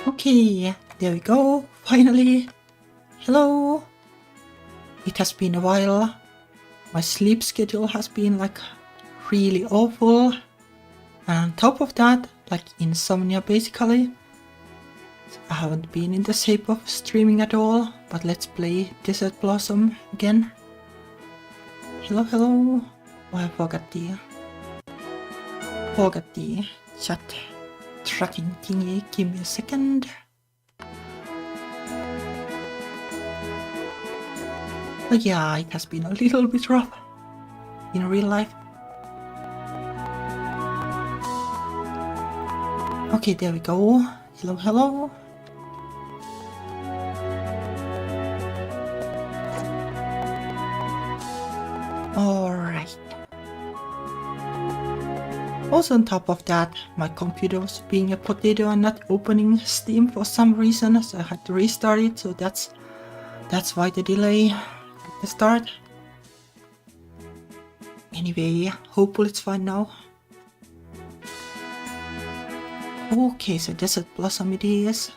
Okay, there we go, finally. Hello. It has been a while. My sleep schedule has been like really awful. And on top of that, like insomnia basically. So I haven't been in the shape of streaming at all, but let's play Desert Blossom again. Hello, hello. Oh, I forgot the chat tracking thingy. Give me a second. But yeah, it has been a little bit rough in real life. Okay, there we go. Hello, hello. Alright. Also on top of that, my computer was being a potato and not opening Steam for some reason, so I had to restart it, so that's why the delay at the start. Anyway, hopefully it's fine now. Okay, so Desert Blossom it is.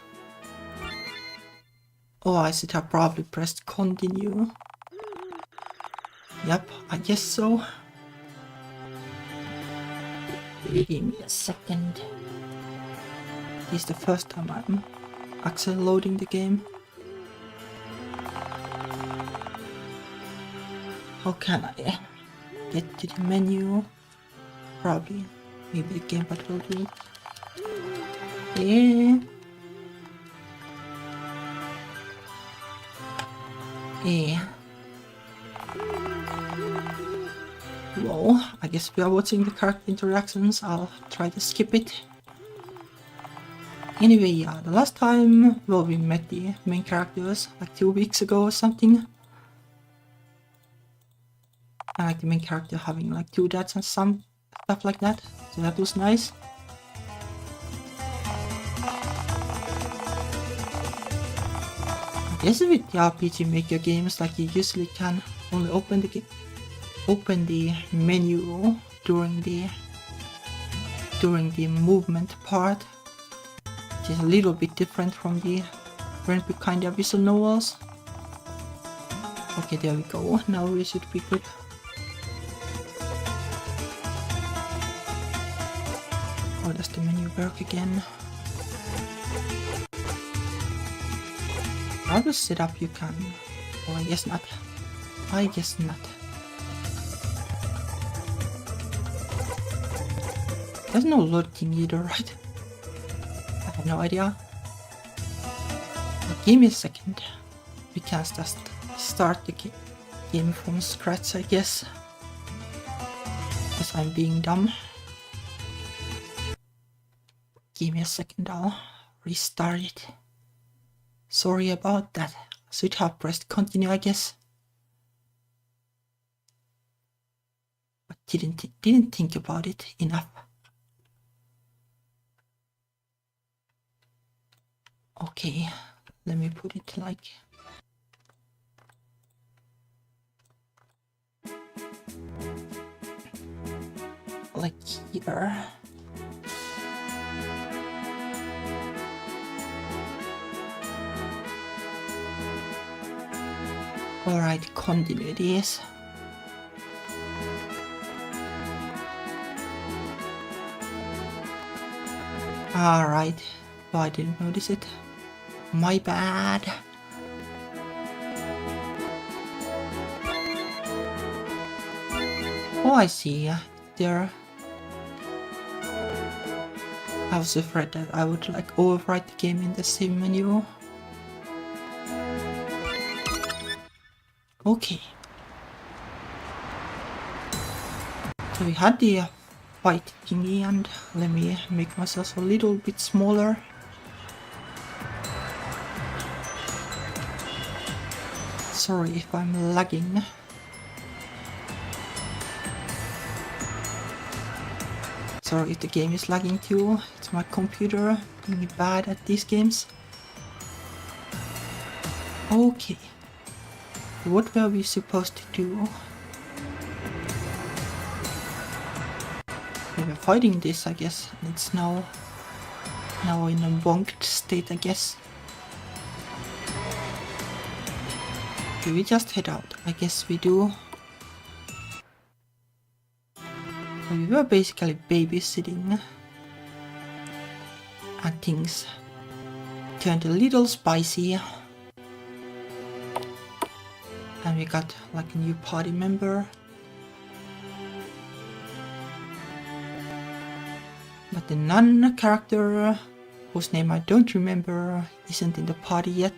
Oh, I should have probably pressed continue. Yep, I guess so. Give me a second. This is the first time I'm actually loading the game. How can I get to the menu? Probably. Maybe the gamepad will do it. Yeah. Yeah. Well, I guess we are watching the character interactions. I'll try to skip it. Anyway, yeah, the last time, well, we met the main characters like 2 weeks ago or something. I like the main character having like 2 dads and some stuff like that, so that was nice. I guess with the RPG Maker games, like you usually can only open the menu during the movement part, which is a little bit different from the current kind of visual novels. Okay, there we go. Now we should be good. How does the menu work again? How to set up you can. Oh, I guess not. I guess not. There's no loading either, right? I have no idea. But give me a second. We can just start the game from scratch, I guess. Because I'm being dumb. Give me a second, I'll restart it. Sorry about that. I should have pressed continue, I guess. But didn't think about it enough. Okay, let me put it like here. Alright, continue it is. Alright, oh, I didn't notice it. My bad. Oh, I see. There. I was afraid that I would like overwrite the game in the same menu. Okay. So we had the fight thingy, and let me make myself a little bit smaller. Sorry if I'm lagging. Sorry if the game is lagging too. It's my computer being bad at these games. Okay. What were we supposed to do? We were fighting this, I guess. It's now Now in a bonked state, I guess. Do we just head out? I guess we do. We were basically babysitting. And things turned a little spicy. And we got like a new party member. But the nun character, whose name I don't remember, isn't in the party yet.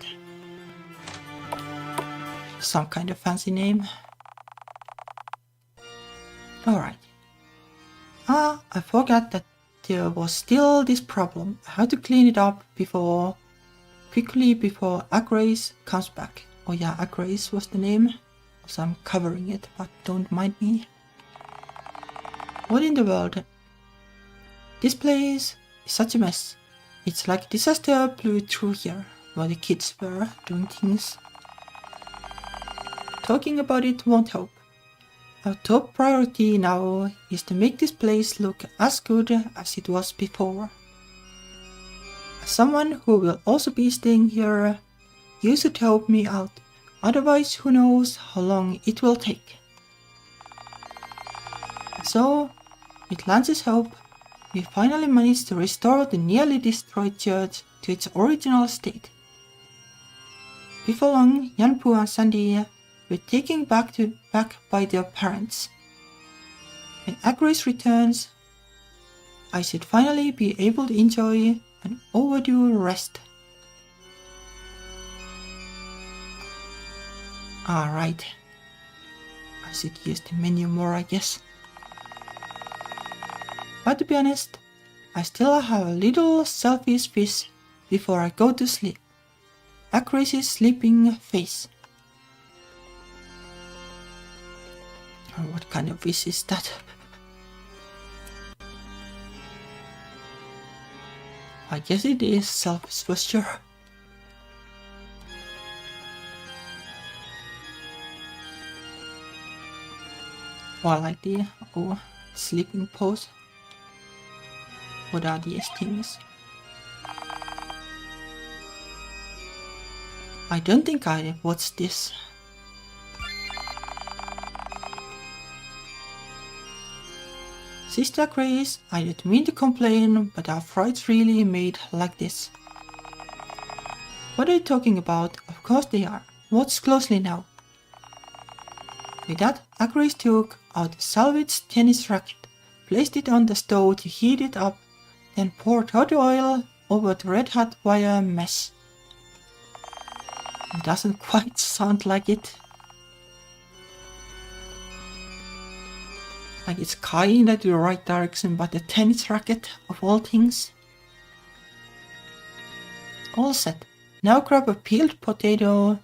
Some kind of fancy name. Alright. I forgot that there was still this problem. I had to clean it up quickly before Agrace comes back. Oh yeah, Agrace was the name. So I'm covering it, but don't mind me. What in the world? This place is such a mess. It's like a disaster blew through here, while the kids were doing things. Talking about it won't help. Our top priority now is to make this place look as good as it was before. As someone who will also be staying here, you should help me out, otherwise who knows how long it will take. So, with Lance's help, we finally managed to restore the nearly destroyed church to its original state. Before long, Yanpu and Sandy were taken back by their parents. When Agrace returns, I should finally be able to enjoy an overdue rest. Alright. I should use the menu more, I guess. But to be honest, I still have a little selfish wish before I go to sleep. Agrace's sleeping face. What kind of wish is that? I guess it is selfish for sure. Oh, I like the sleeping pose. What are these things? I don't think I watched this. Sister Grace, I didn't mean to complain, but our frights really made like this. What are you talking about? Of course they are. Watch closely now. With that, Grace took out a salvaged tennis racket, placed it on the stove to heat it up, then poured hot oil over the red hot wire mess. It doesn't quite sound like it. Like it's kinda the right direction, but the tennis racket of all things. All set. Now grab a peeled potato,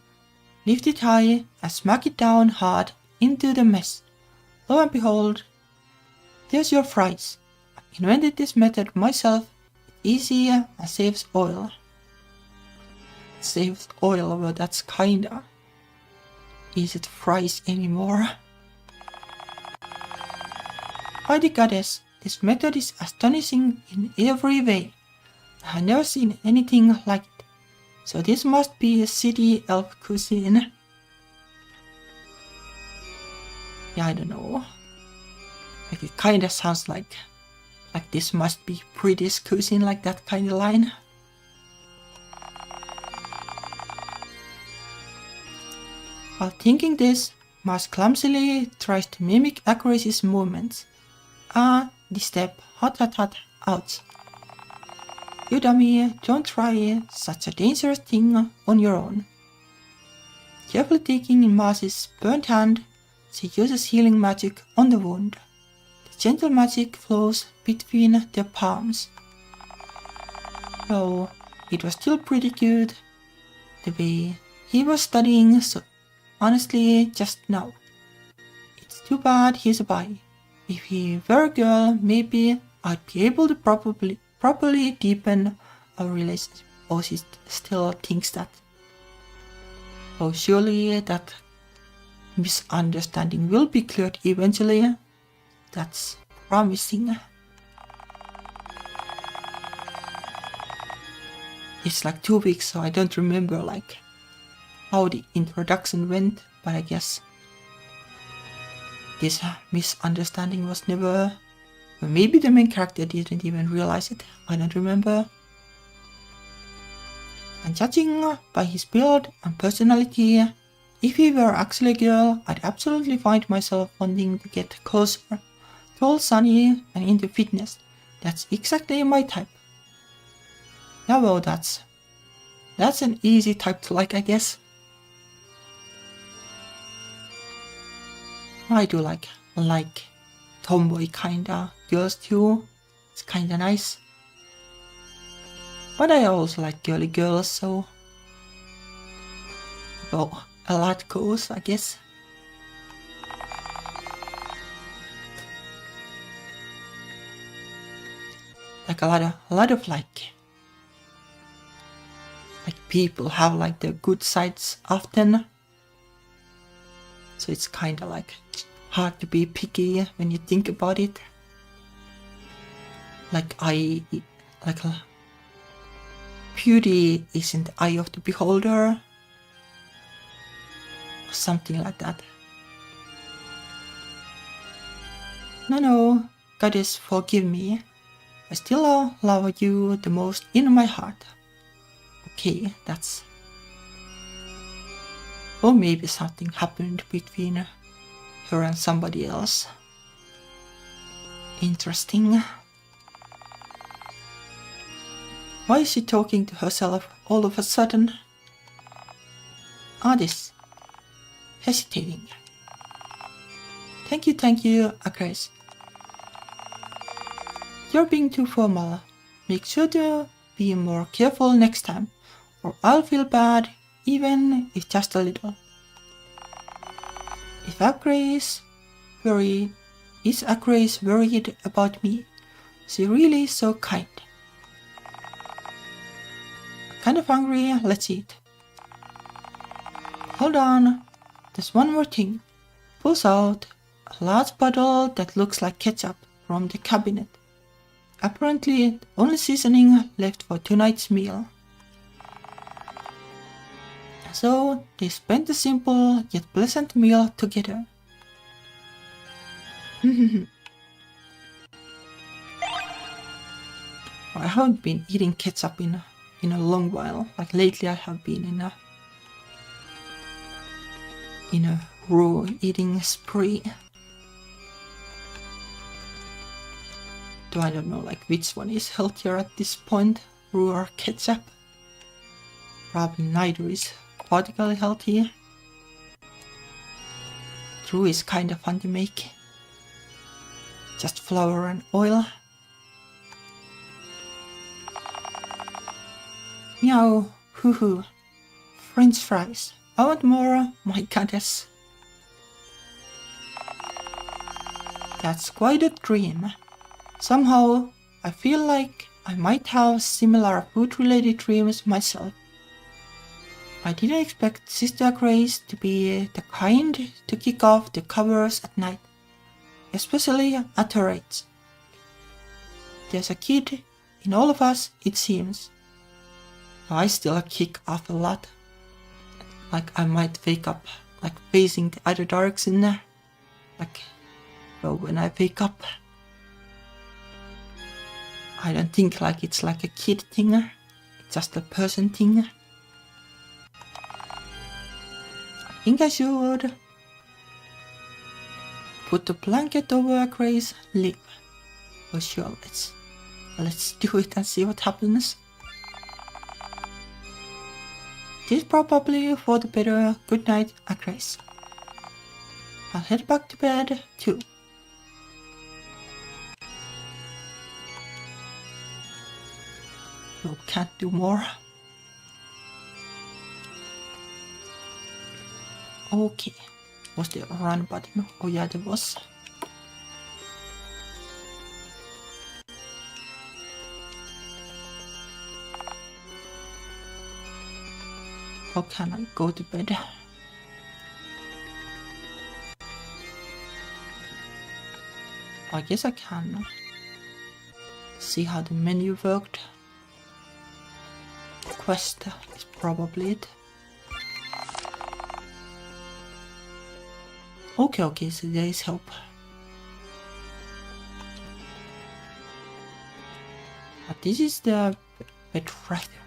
lift it high and smack it down hard into the mess. Lo and behold, there's your fries. I invented this method myself. It's easier and saves oil. Saves oil, but that's kinda. Is it fries anymore? By the goddess, this method is astonishing in every way. I have never seen anything like it. So this must be a city elf cuisine. Yeah, I don't know. Like it kinda sounds like this must be British cuisine, like that kind of line. While thinking this, Mars clumsily tries to mimic Agrace's movements. The step, hot, ouch. You dummy, don't try such a dangerous thing on your own. Carefully taking in Mars's burnt hand, she uses healing magic on the wound. The gentle magic flows between their palms. Though it was still pretty good, the way he was studying so honestly just now. It's too bad he's a boy. If he were a girl, maybe I'd be able to properly deepen our relationship. Oh, she still thinks that. Oh, surely that misunderstanding will be cleared eventually. That's promising. it's like 2 weeks, so I don't remember like how the introduction went, but I guess this misunderstanding was never... Or maybe the main character didn't even realize it, I don't remember. And judging by his build and personality, if he were actually a girl, I'd absolutely find myself wanting to get closer, tall, sunny, and into fitness. That's exactly my type. Yeah, well, that's an easy type to like, I guess. I do like tomboy kinda girls too. It's kinda nice. But I also like girly girls, so... Well, a lot goes, I guess. Like a lot of like people have like their good sides often. So it's kinda like hard to be picky when you think about it. Beauty is in the eye of the beholder. Or something like that. No, goddess, forgive me. I still love you the most in my heart. Okay, that's... Or maybe something happened between her and somebody else. Interesting. Why is she talking to herself all of a sudden? This. Hesitating. Thank you, Grace. You're being too formal. Make sure to be more careful next time, or I'll feel bad, even if just a little. Is Grace worried about me? She really is so kind. Kind of hungry, let's eat. Hold on, there's one more thing. Pulls out a large bottle that looks like ketchup from the cabinet. Apparently, the only seasoning left for tonight's meal. So, they spent a simple yet pleasant meal together. I haven't been eating ketchup in a long while. Like lately I have been in a raw eating spree. Though I don't know like which one is healthier at this point, raw or ketchup. Probably neither is particularly healthy. Raw is kinda fun to make. Just flour and oil. Meow, hoo-hoo. French fries. I want more, my goddess. That's quite a dream. Somehow, I feel like I might have similar food-related dreams myself. I didn't expect Sister Grace to be the kind to kick off the covers at night, especially at her age. There's a kid in all of us, it seems. I still kick off a lot. Like I might wake up like facing the other direction. Like, well, when I wake up, I don't think like it's like a kid thing. It's just a person thing. I think I should put the blanket over Grace's lip. For sure, let's do it and see what happens. This is probably for the better. Good night, Grace. I'll head back to bed too. No, can't do more. Okay. Was there a run button? Oh yeah, there was. How can I go to bed? I guess I can see how the menu worked. quest is probably it. Okay, so there is hope. But this is the bed right there.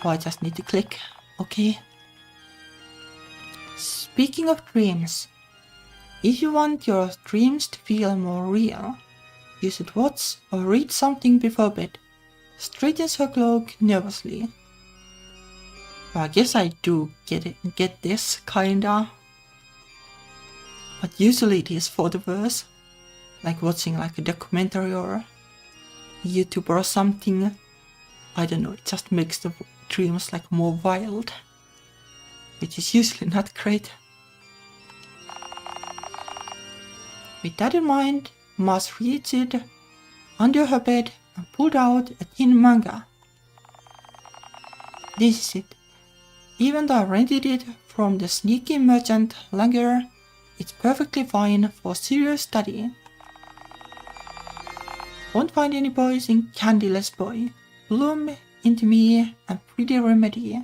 Oh, I just need to click. Okay. Speaking of dreams, if you want your dreams to feel more real, you should watch or read something before bed. Straightens her cloak nervously. Well, I guess I do get this, kinda. But usually it is for the worse. Like watching like a documentary or a YouTube or something. I don't know, it just makes the dreams like more wild. Which is usually not great. With that in mind, Mars reached under her bed and pulled out a thin manga. This is it. Even though I rented it from the sneaky merchant Langer, it's perfectly fine for serious study. Won't find any boys in Candyless Boy, Bloom, Into Me, and Pretty Remedy.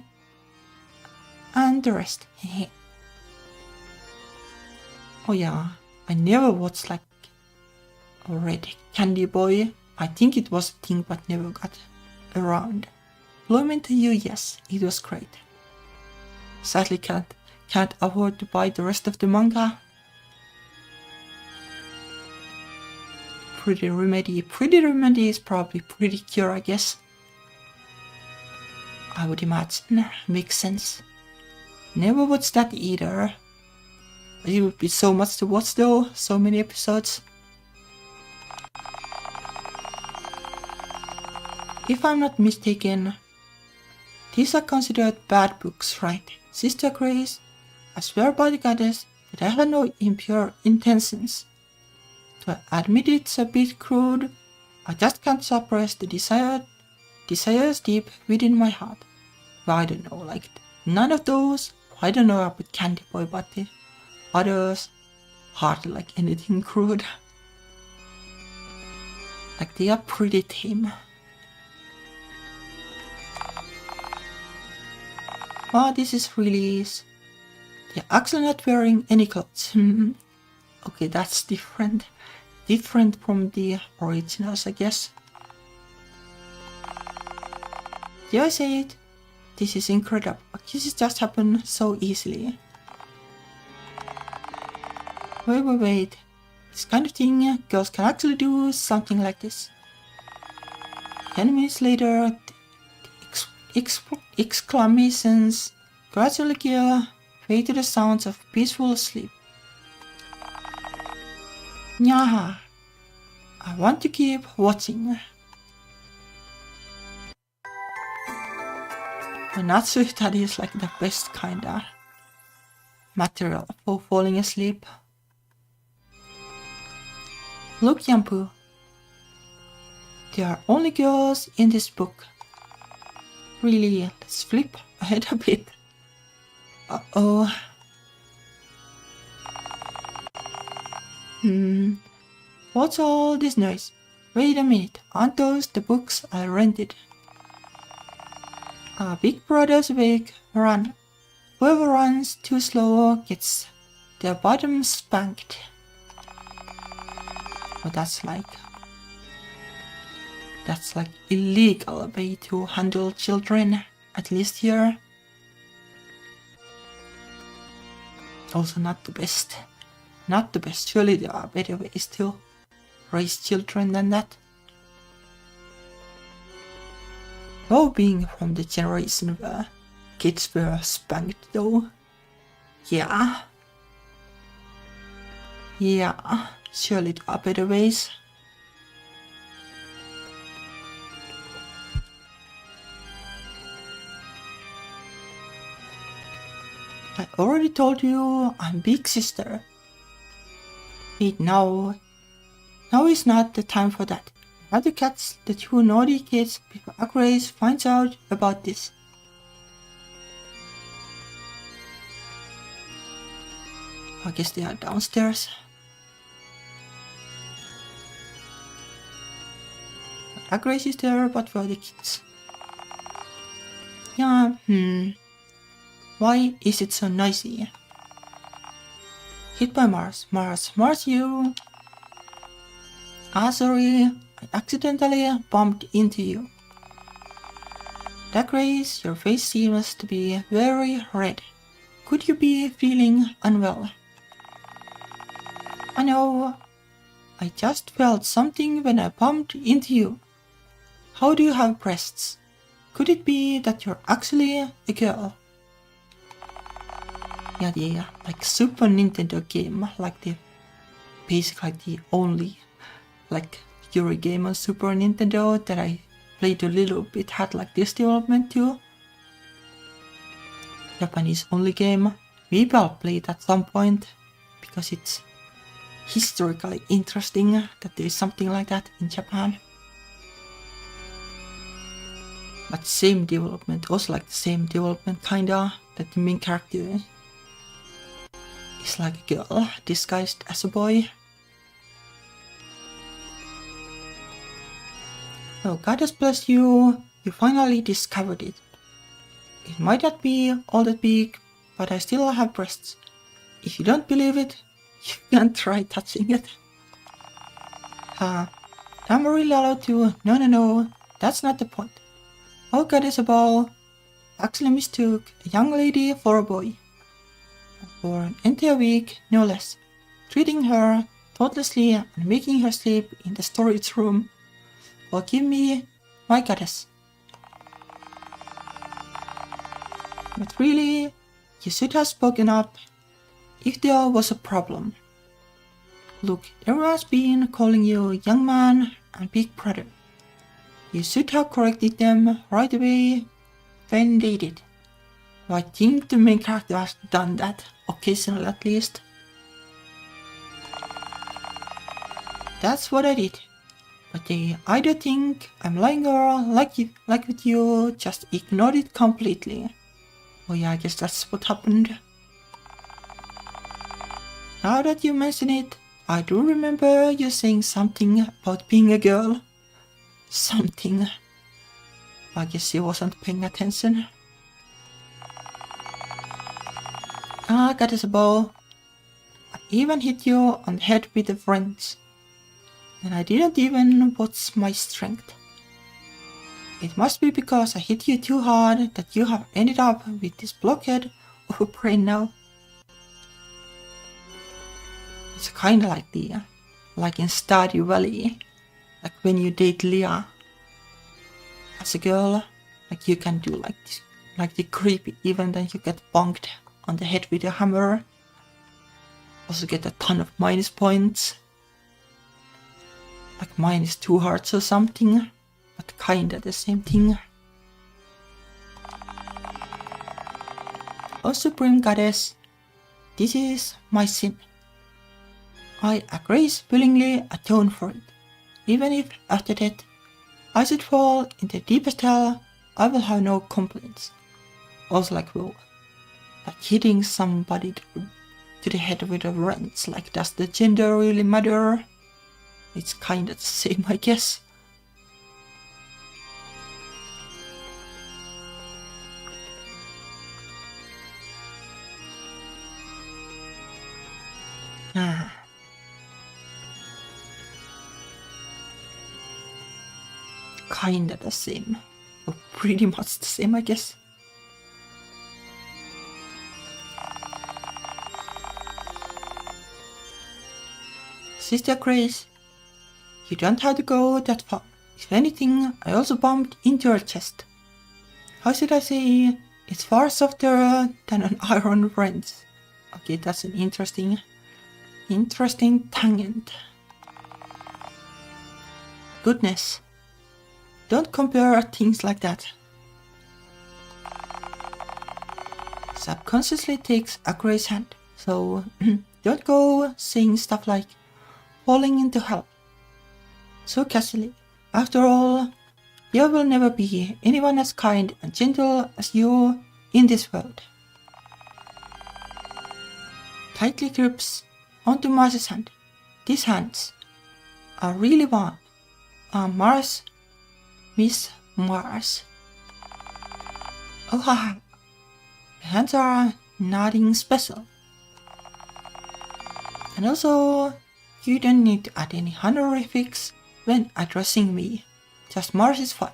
And the rest. Oh yeah, I never watched like a Red Candy Boy. I think it was a thing but never got around. Bloom Into You, yes, it was great. Sadly can't afford to buy the rest of the manga. Pretty Remedy. Pretty Remedy is probably Pretty Cure, I guess. I would imagine. Makes sense. Never watched that either. It would be so much to watch though. So many episodes. If I'm not mistaken, these are considered bad books, right? Sister Grace, I swear by the goddess that I have no impure intentions. To admit it's a bit crude, I just can't suppress the desires deep within my heart. But I don't know, like none of those, I don't know about Candy Boy, but the others hardly like anything crude. Like they are pretty tame. Oh, this is really... They're actually not wearing any clothes. Okay, that's different. Different from the originals, I guess. Did I say it? This is incredible. This just happened so easily. Wait. This kind of thing, girls can actually do something like this. 10 minutes later, exclamations gradually give way to the sounds of peaceful sleep. Nyaha, I want to keep watching. I'm not sure if that is like the best kinda material for falling asleep. Look, Yampu. There are only girls in this book. Really, let's flip ahead a bit. Uh-oh. What's all this noise? Wait a minute, aren't those the books I rented? Big Brother's awake, run. Whoever runs too slow gets their bottom spanked. But that's like illegal way to handle children, at least here. Also not the best. Not the best. Surely there are better ways to raise children than that. Oh, being from the generation where kids were spanked though. Yeah. Surely there are better ways. I already told you I'm big sister. Wait, now is not the time for that. I have to catch the two naughty kids before Grace finds out about this. I guess they are downstairs. Grace is there, but where are the kids? Yeah, Why is it so noisy? Hit by Mars. Mars, you. Ah, sorry. I accidentally bumped into you. That Grace, your face seems to be very red. Could you be feeling unwell? I know. I just felt something when I bumped into you. How do you have breasts? Could it be that you're actually a girl? Yeah, like Super Nintendo game, basically the only Yuri game on Super Nintendo that I played a little bit had this development too. Japanese only game. Maybe I'll play it at some point because it's historically interesting that there is something like that in Japan. But same development, also the same development kinda, that the main character is like a girl disguised as a boy. Oh, God has blessed you, you finally discovered it. It might not be all that big, but I still have breasts. If you don't believe it, you can try touching it. I'm really allowed to. No, that's not the point. Oh, God is a ball. Actually mistook a young lady for a boy. For an entire week, no less. Treating her thoughtlessly and making her sleep in the storage room. Forgive me, my goddess. But really, you should have spoken up if there was a problem. Look, everyone's been calling you young man and big brother. You should have corrected them right away when they did. I think the main character has done that, occasionally at least. That's what I did. But they either think I'm lying or, like with you, just ignored it completely. Oh yeah, I guess that's what happened. Now that you mention it, I do remember you saying something about being a girl. Something. I guess you wasn't paying attention. Got us a bow. I even hit you on the head with a wrench. And I didn't even watch my strength. It must be because I hit you too hard that you have ended up with this blockhead of a brain now. It's kinda like in Stardew Valley, like when you date Leah. As a girl, you can do this, the creepy event and you get bonked on the head with a hammer. Also get a ton of minus points. Minus 2 hearts or something, but kinda the same thing. Oh Supreme Goddess, this is my sin. I willingly atone for it, even if after that I should fall in the deepest hell, I will have no complaints. Also whoa, hitting somebody to the head with a wrench, does the gender really matter? It's kinda the same, I guess. Kinda the same. Or pretty much the same, I guess. Sister Grace, you don't have to go that far. If anything, I also bumped into your chest. How should I say? It's far softer than an iron wrench. Okay, that's an interesting tangent. Goodness. Don't compare things like that. Subconsciously takes a Grace's hand, so don't go saying stuff like falling into hell so casually. After all, there will never be anyone as kind and gentle as you in this world. Tightly grips onto Mars's hand. These hands are really warm. Mars, Miss Mars. Oh ha! The hands are nothing special. And also, you don't need to add any honorifics when addressing me. Just Mars is fine.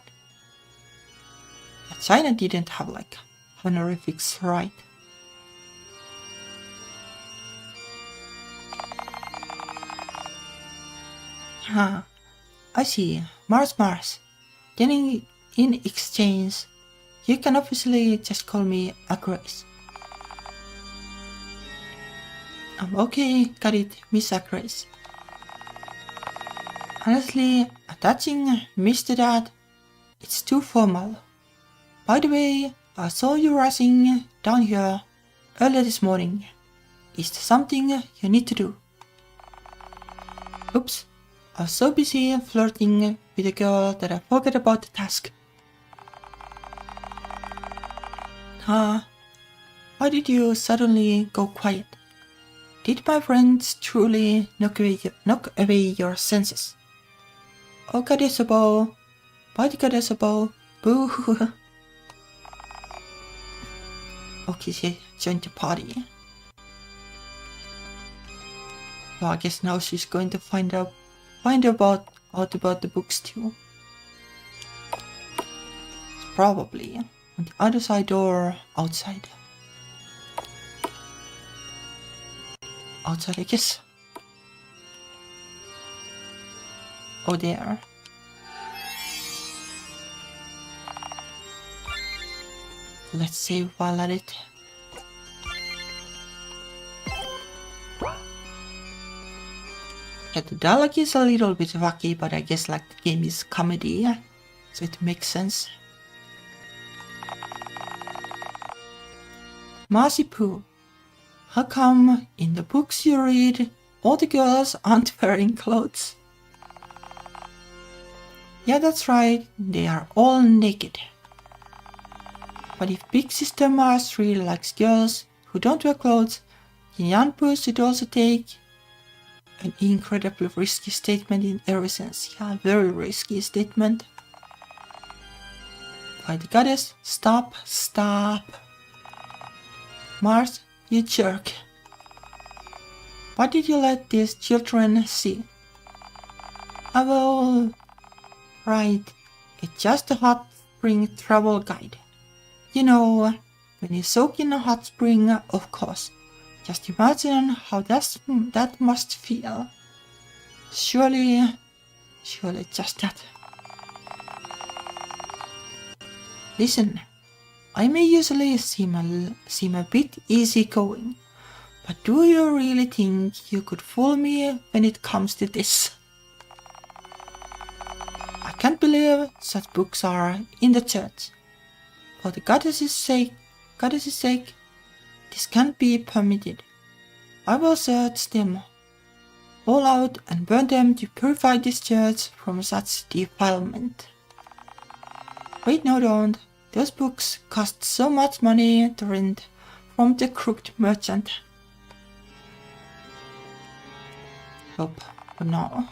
But China didn't have like honorifics, right? Huh. I see. Mars. Then in exchange, you can obviously just call me a Grace. Okay, got it, Miss Grace. Honestly, attaching Miss to that, it's too formal. By the way, I saw you rushing down here earlier this morning. Is there something you need to do? Oops, I was so busy flirting with a girl that I forgot about the task. Why did you suddenly go quiet? Did my friends truly knock away your senses? Oh Kadesabo, why the Kadesabo, boo. Okay, she joined the party. Well, I guess now she's going to find out about the books too. It's probably on the other side or outside. Outside, I guess. Oh, there. Let's save while at it. Yeah, the dialogue is a little bit wacky, but I guess like the game is comedy, so it makes sense. Marcy Poo, how come in the books you read, all the girls aren't wearing clothes? Yeah, that's right, they are all naked. But if Big Sister Mars really likes girls who don't wear clothes, then Jan Poo should also take an incredibly risky statement in every sense. Yeah, very risky statement. By the goddess, stop. Mars, you jerk. What did you let these children see? I will... Right, it's just a hot spring travel guide. You know, when you soak in a hot spring, of course. Just imagine how that must feel. Surely just that. Listen, I may usually seem a bit easygoing, but do you really think you could fool me when it comes to this? I can't believe such books are in the church. For the goddess's sake, this can't be permitted. I will search them all out and burn them to purify this church from such defilement. Wait, no, don't. Those books cost so much money to rent from the crooked merchant. Nope, but no.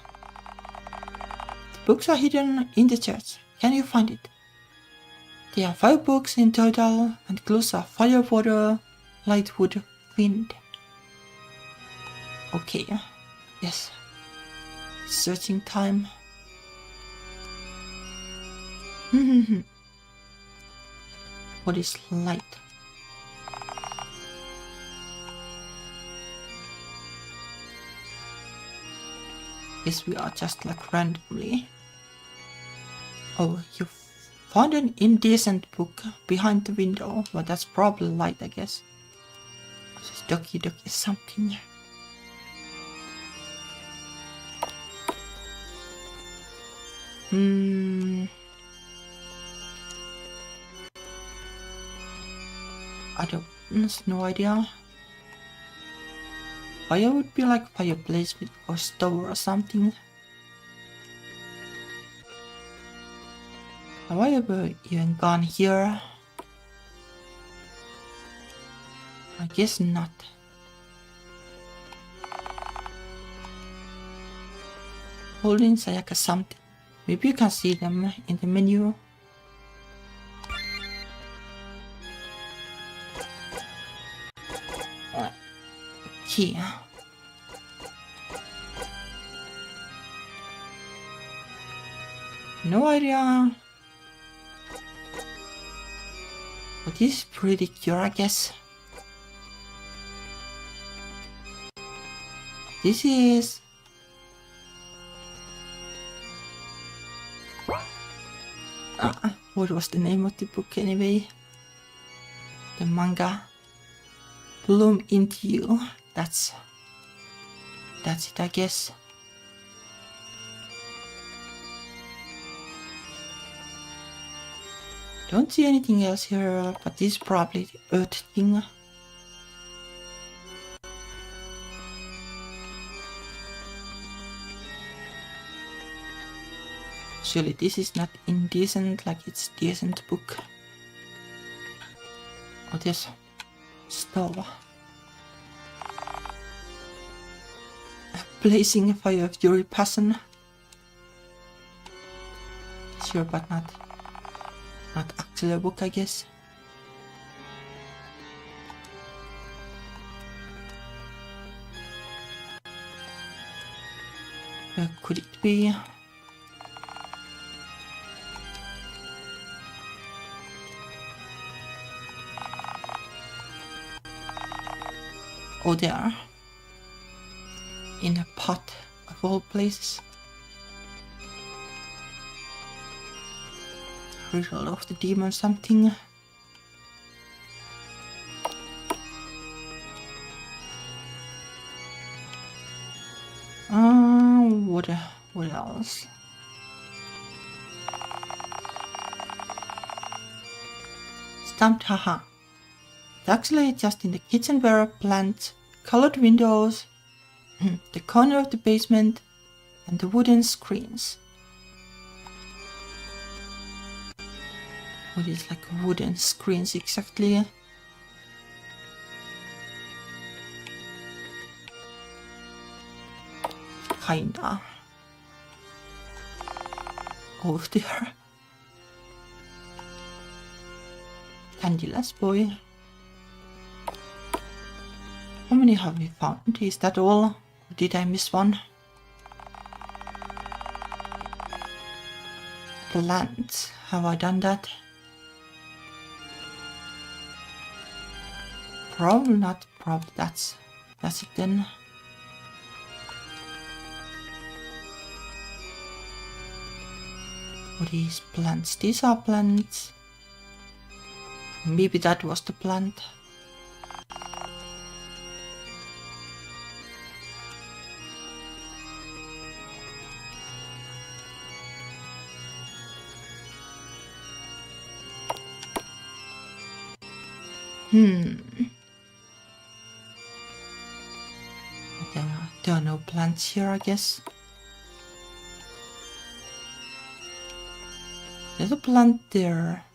The books are hidden in the church. Can you find it? There are 5 books in total, and clues are fire, water, light, wood, wind. Okay, yes. Searching time. What is light? Guess we are just like randomly. Oh, you found an indecent book behind the window. Well, that's probably light, I guess. This Doki Doki something. I don't, no idea. Fire would be like fireplace or stove or something. Have I ever even gone here? I guess not. Holding Sayaka something. Maybe you can see them in the menu. key? No idea. But this is pretty cute, I guess. This is... what was the name of the book anyway? The manga. Bloom into You. That's it, I guess. Don't see anything else here, but this is probably the Earth thing. Surely this is not indecent, like it's a decent book. Oh, there's stove. Blazing fire of Yuri passion. Sure, but not actually a book, I guess. Where could it be? Oh, there. In a pot of all places. Riddle of the demon something. What else? Stamped, haha. It's actually just in the kitchen where a plant, colored windows, the corner of the basement, and the wooden screens. What is like wooden screens exactly? Kinda. Oh dear. Candyless boy. How many have we found? Is that all? Or did I miss one? Plants. Have I done that? Probably not. Probably that's it then. What is plants? These are plants. Maybe that was the plant. There are no plants here, I guess. There's a plant there.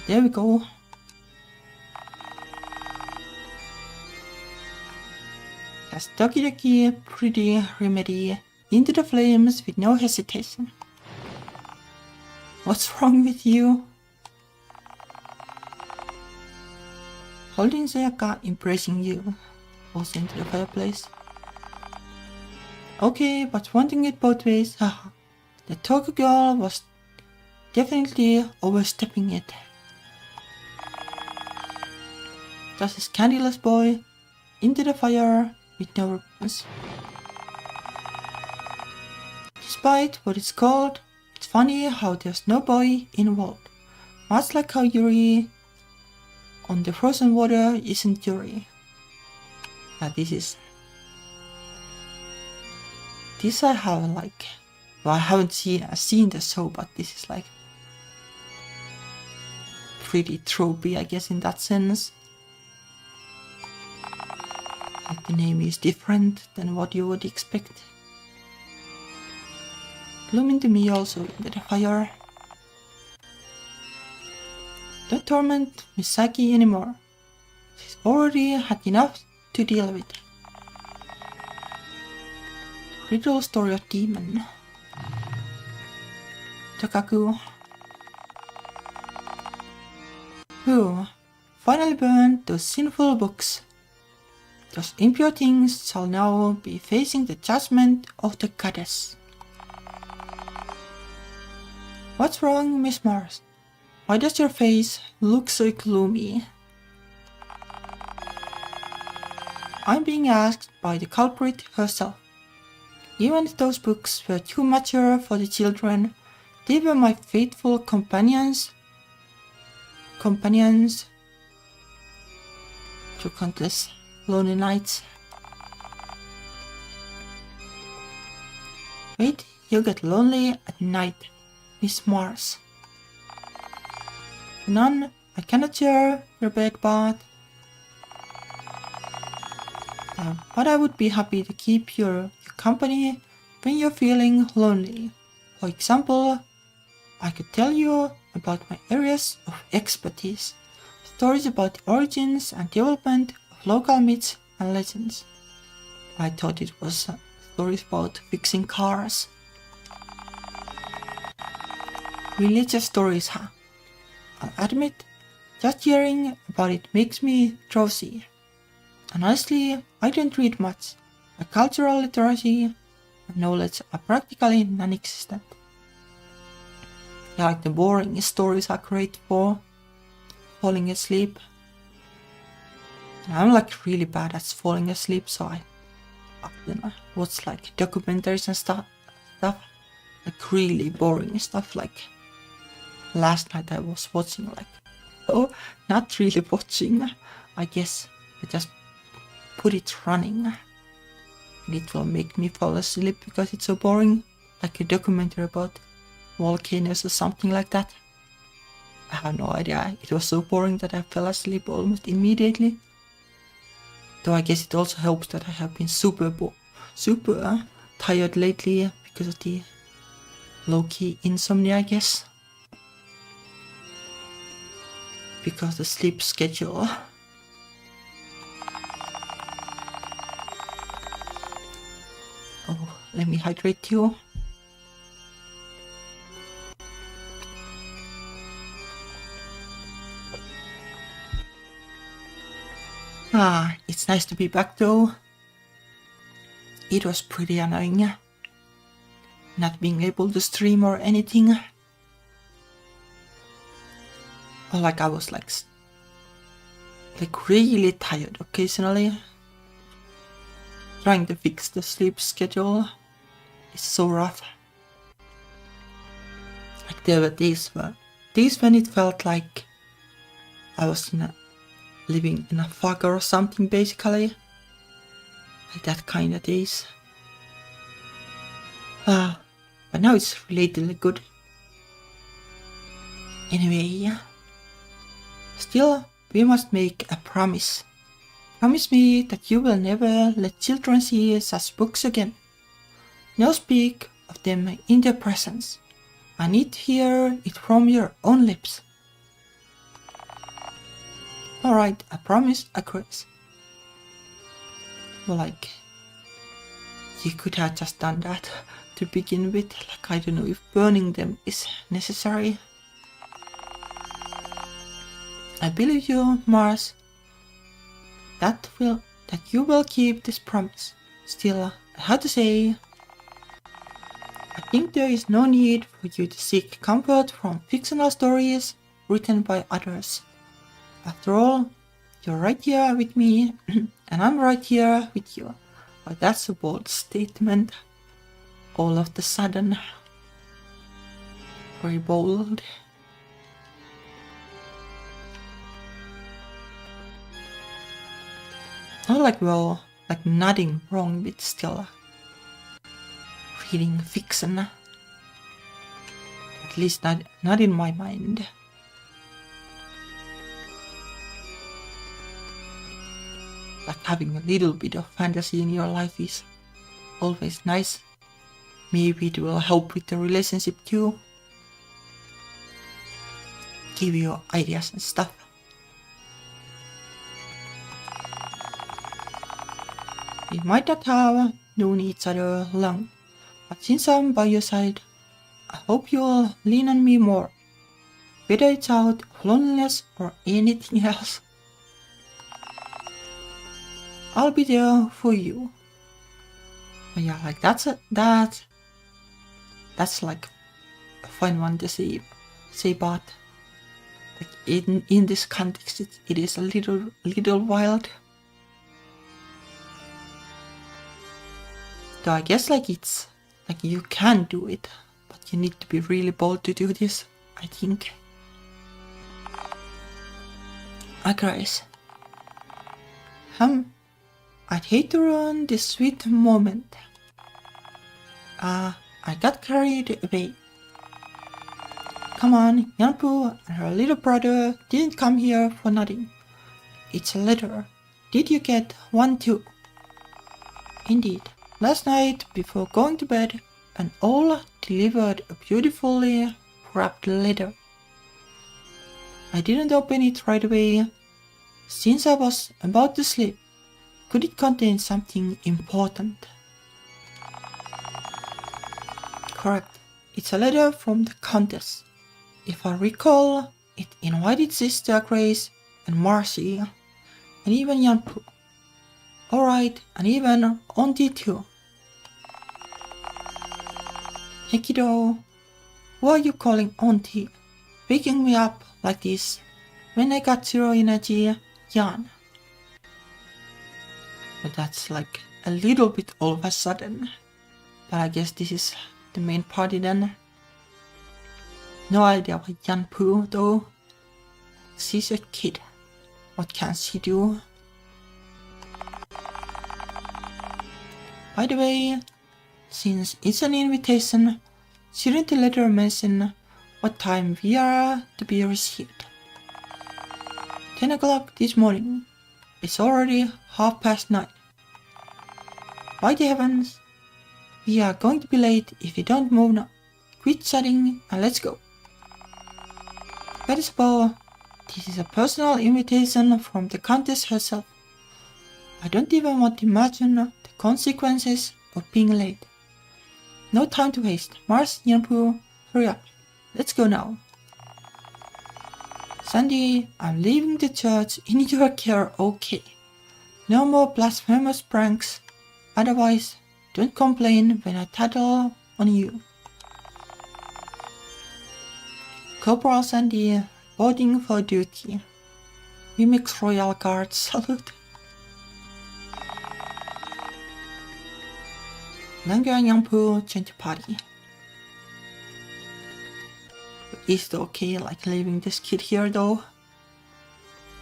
There we go. Just doki pretty remedy into the flames with no hesitation. What's wrong with you? Holding Sayaka, embracing you. Also into the fireplace. Okay, but wanting it both ways. Haha. The Tokyo girl was definitely overstepping it. Just this candyless boy into the fire with no ribbons. Despite what it's called, it's funny how there's no boy involved. Much like how Yuri on the frozen water isn't Yuri. This I have like, well, I haven't seen the show, but this is like pretty tropey, I guess, in that sense. Like the name is different than what you would expect. Bloom into me also into the fire. Don't torment Misaki anymore. She's already had enough to deal with. Riddle story of demon. Takaku. Who finally I burned those sinful books. Those impure things shall now be facing the judgment of the goddess. What's wrong, Miss Mars? Why does your face look so gloomy? I'm being asked by the culprit herself. Even if those books were too mature for the children, they were my faithful companions through countless lonely nights. Wait, you get lonely at night, Miss Mars. None, I cannot share your bed, but I would be happy to keep your company when you're feeling lonely. For example, I could tell you about my areas of expertise, stories about the origins and development of local myths and legends. I thought it was stories about fixing cars. Religious stories, huh? I'll admit, just hearing about it makes me drowsy. And honestly, I don't read much. My cultural literacy and knowledge are practically non-existent. Yeah, like the boring stories are great for falling asleep. And I'm like really bad at falling asleep, so I often watch like documentaries and stuff, like really boring stuff. Like last night I was watching not really watching, I guess I just put it running. And it will make me fall asleep because it's so boring, like a documentary about volcanoes or something like that. I have no idea, it was so boring that I fell asleep almost immediately. Though I guess it also helps that I have been super tired lately because of the low-key insomnia, I guess. Because the sleep schedule. Oh, let me hydrate you. It's nice to be back though. It was pretty annoying not being able to stream or anything. Or like I was like really tired occasionally. Trying to fix the sleep schedule is so rough. Like there were days when it felt like I was living in a fog or something, basically. Like that kind of days. But now it's relatively good. Anyway, still, we must make a promise. Promise me that you will never let children see such books again. No speak of them in their presence. I need to hear it from your own lips. Alright, I promise, Chris. Well, like, you could have just done that to begin with. Like, I don't know if burning them is necessary. I believe you, Mars. That you will keep this promise. Still, I have to say, I think there is no need for you to seek comfort from fictional stories written by others. After all, you're right here with me, and I'm right here with you. But that's a bold statement. All of the sudden. Very bold. Not like well, like nothing wrong with still reading fiction. At least not in my mind. Like having a little bit of fantasy in your life is always nice. Maybe it will help with the relationship too. Give you ideas and stuff. We might not have known each other long, but since I'm by your side, I hope you'll lean on me more. Whether it's out of loneliness or anything else. I'll be there for you. But yeah, like that's like a fun one to say, but like in this context, it is a little wild. So I guess like it's like you can do it, but you need to be really bold to do this, I think. Guys, I'd hate to ruin this sweet moment. I got carried away. Come on, Yanpu and her little brother didn't come here for nothing. It's a letter. Did you get one too? Indeed. Last night, before going to bed, an owl delivered a beautifully wrapped letter. I didn't open it right away, since I was about to sleep. Could it contain something important? Correct. It's a letter from the Countess. If I recall, it invited Sister Grace and Marcy, and even Yanpu. Alright, and even Auntie too. Hekido, who are you calling Auntie? Waking me up like this when I got zero energy, Jan. But that's like a little bit all of a sudden. But I guess this is the main party then. No idea what Yanpu though. She's a kid. What can she do? By the way, since it's an invitation, shouldn't the letter mention what time we are to be received? 10 o'clock this morning. It's already 9:30. By the heavens, we are going to be late if we don't move now. Quit chatting and let's go. Betisbo, this is a personal invitation from the Countess herself. I don't even want to imagine the consequences of being late. No time to waste. Mars, Yanpu, hurry up. Let's go now. Sandy, I'm leaving the church in your care, okay? No more blasphemous pranks. Otherwise, don't complain when I tattle on you. Corporal Sandy, reporting for duty. Mimics Royal Guard salute. Nanga and Yanpu join the party. Is it okay like leaving this kid here though?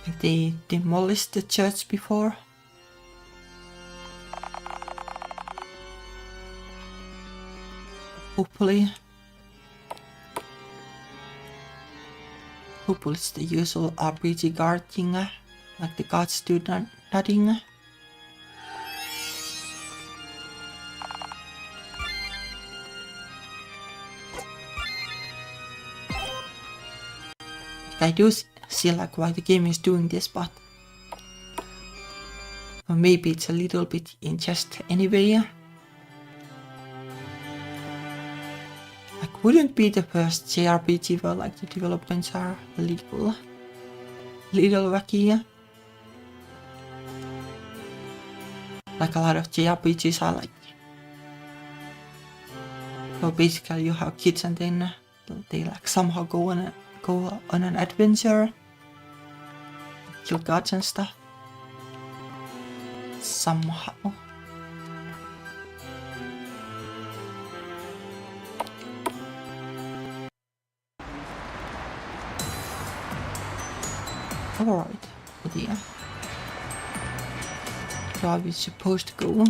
Like they demolished the church before? Hopefully it's the usual RPG guard thing, like the guards do nothing. I do see like why the game is doing this, but or maybe it's a little bit in jest anyway. Like wouldn't be the first JRPG where like the developments are a little wacky. Like a lot of JRPGs are like, so basically you have kids and then they like somehow go on an adventure, kill gods and stuff. Somehow. Alright, oh dear. So are we supposed to go?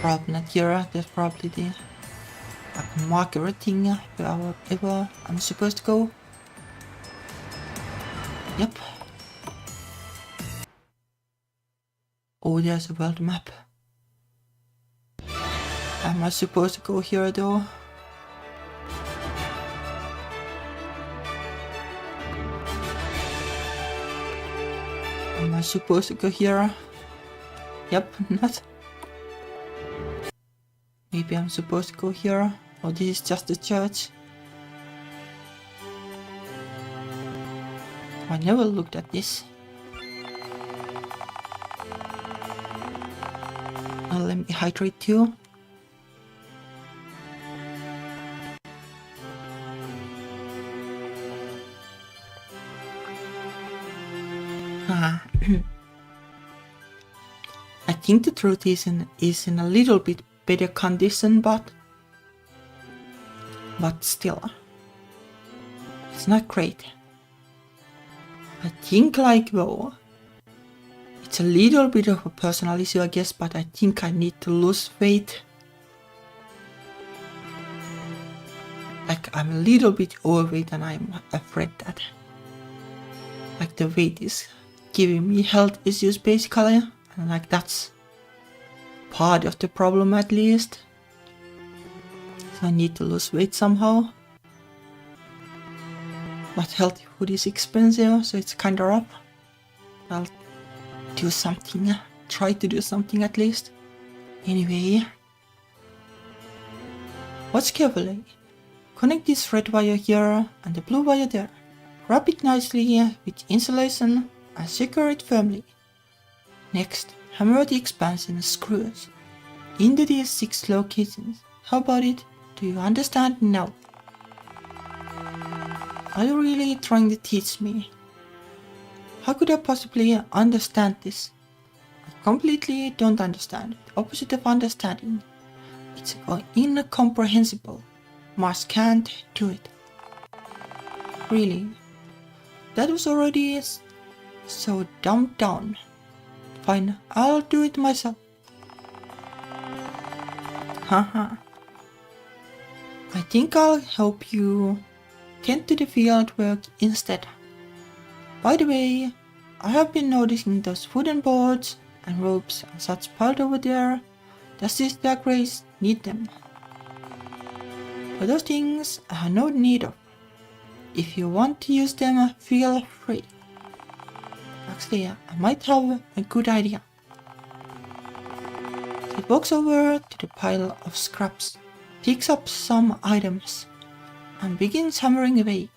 Probably not here, there's probably the like marker thing wherever I'm supposed to go. Yep. Oh, there's a world map. Am I supposed to go here though? Am I supposed to go here? Yep, not. Maybe I'm supposed to go here, or this is just the church. I never looked at this. Now let me hydrate too. I think the truth is in a little bit better condition, but still, it's not great. I think though, it's a little bit of a personal issue, I guess, but I think I need to lose weight. I'm a little bit overweight and I'm afraid that the weight is giving me health issues basically, and that's part of the problem at least. So I need to lose weight somehow. But healthy food is expensive, so it's kinda rough. I'll do something, try to do something at least. Anyway, watch carefully. Connect this red wire here and the blue wire there. Wrap it nicely with insulation and secure it firmly. Next, hammer the expansion screws into these 6 locations. How about it? Do you understand now? Are you really trying to teach me? How could I possibly understand this? I completely don't understand. The opposite of understanding. It's incomprehensible. Mars can't do it. Really? That was already so dumbed down. Fine, I'll do it myself. Haha. I think I'll help you tend to the field work instead. By the way, I have been noticing those wooden boards and ropes and such piled over there. Does Sister Grace need them? For those things I have no need of. If you want to use them, feel free. Actually, I might have a good idea. She walks over to the pile of scraps, picks up some items, and begins hammering away.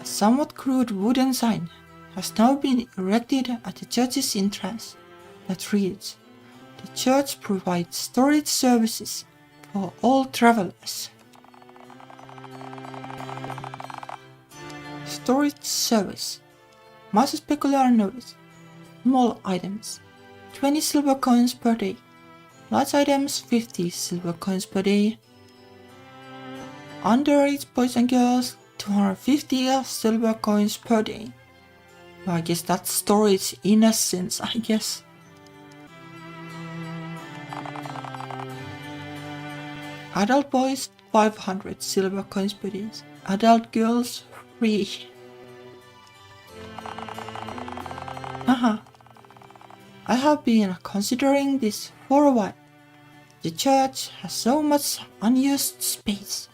A somewhat crude wooden sign has now been erected at the church's entrance that reads, "The church provides storage services for all travelers." Storage service. Massive peculiar notice. Small items, 20 silver coins per day. Large items, 50 silver coins per day. Underage boys and girls, 250 silver coins per day. Well, I guess that's storage in a sense, I guess. Adult boys, 500 silver coins per day. Adult girls, 3. I have been considering this for a while. The church has so much unused space.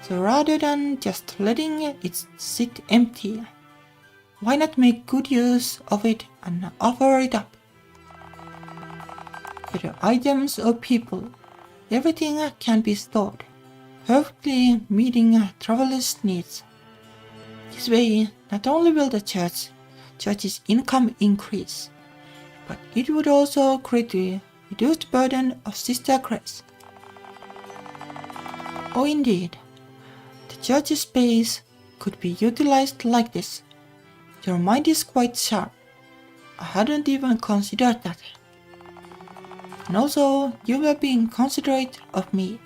So rather than just letting it sit empty, why not make good use of it and offer it up? Whether items or people, everything can be stored, perfectly meeting travelers' needs. This way, not only will the church's income increase, but it would also create a reduced burden of Sister Grace. Oh indeed, the church's space could be utilized like this. Your mind is quite sharp. I hadn't even considered that. And also, you were being considerate of me.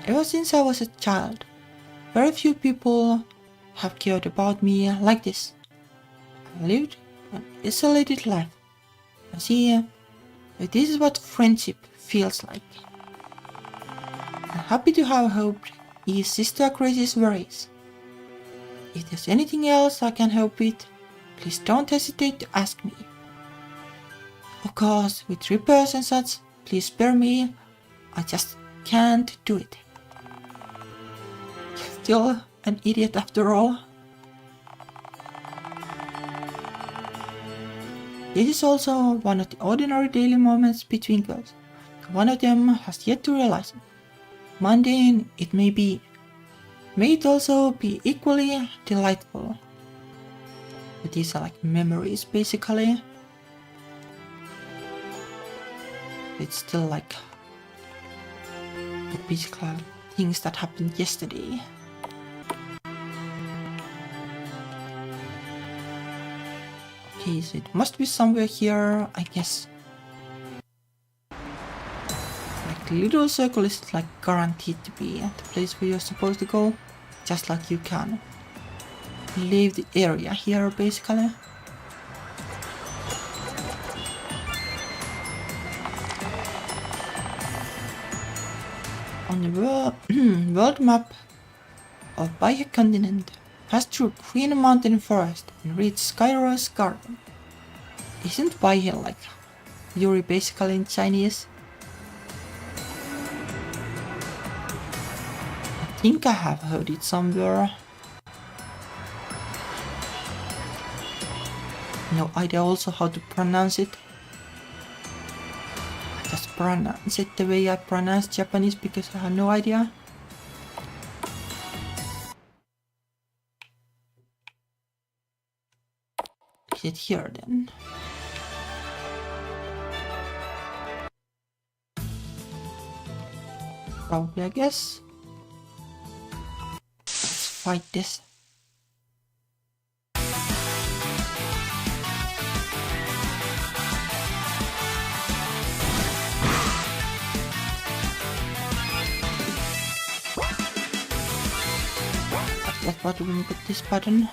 Ever since I was a child, very few people have cared about me like this. I lived an isolated life. And see, this is what friendship feels like. I'm happy to have helped ease Sister Grace's worries. If there's anything else I can help with, please don't hesitate to ask me. Of course, with repairs and such, please spare me. I just can't do it. Still an idiot after all. This is also one of the ordinary daily moments between girls. One of them has yet to realize it. Mundane it may be. May it also be equally delightful. But these are like memories basically. It's still like the basically things that happened yesterday. Okay, so it must be somewhere here, I guess. Like the little circle is like guaranteed to be at the place where you're supposed to go. Just like you can leave the area here basically. On the world map of Baia continent, pass through Green Mountain Forest and reach Skyro's garden. Isn't Baia like Yuri basically in Chinese? I think I have heard it somewhere. No idea also how to pronounce it. I just pronounce it the way I pronounce Japanese because I have no idea. Is it here then? Probably, I guess. Let's fight this. That's what we put this button.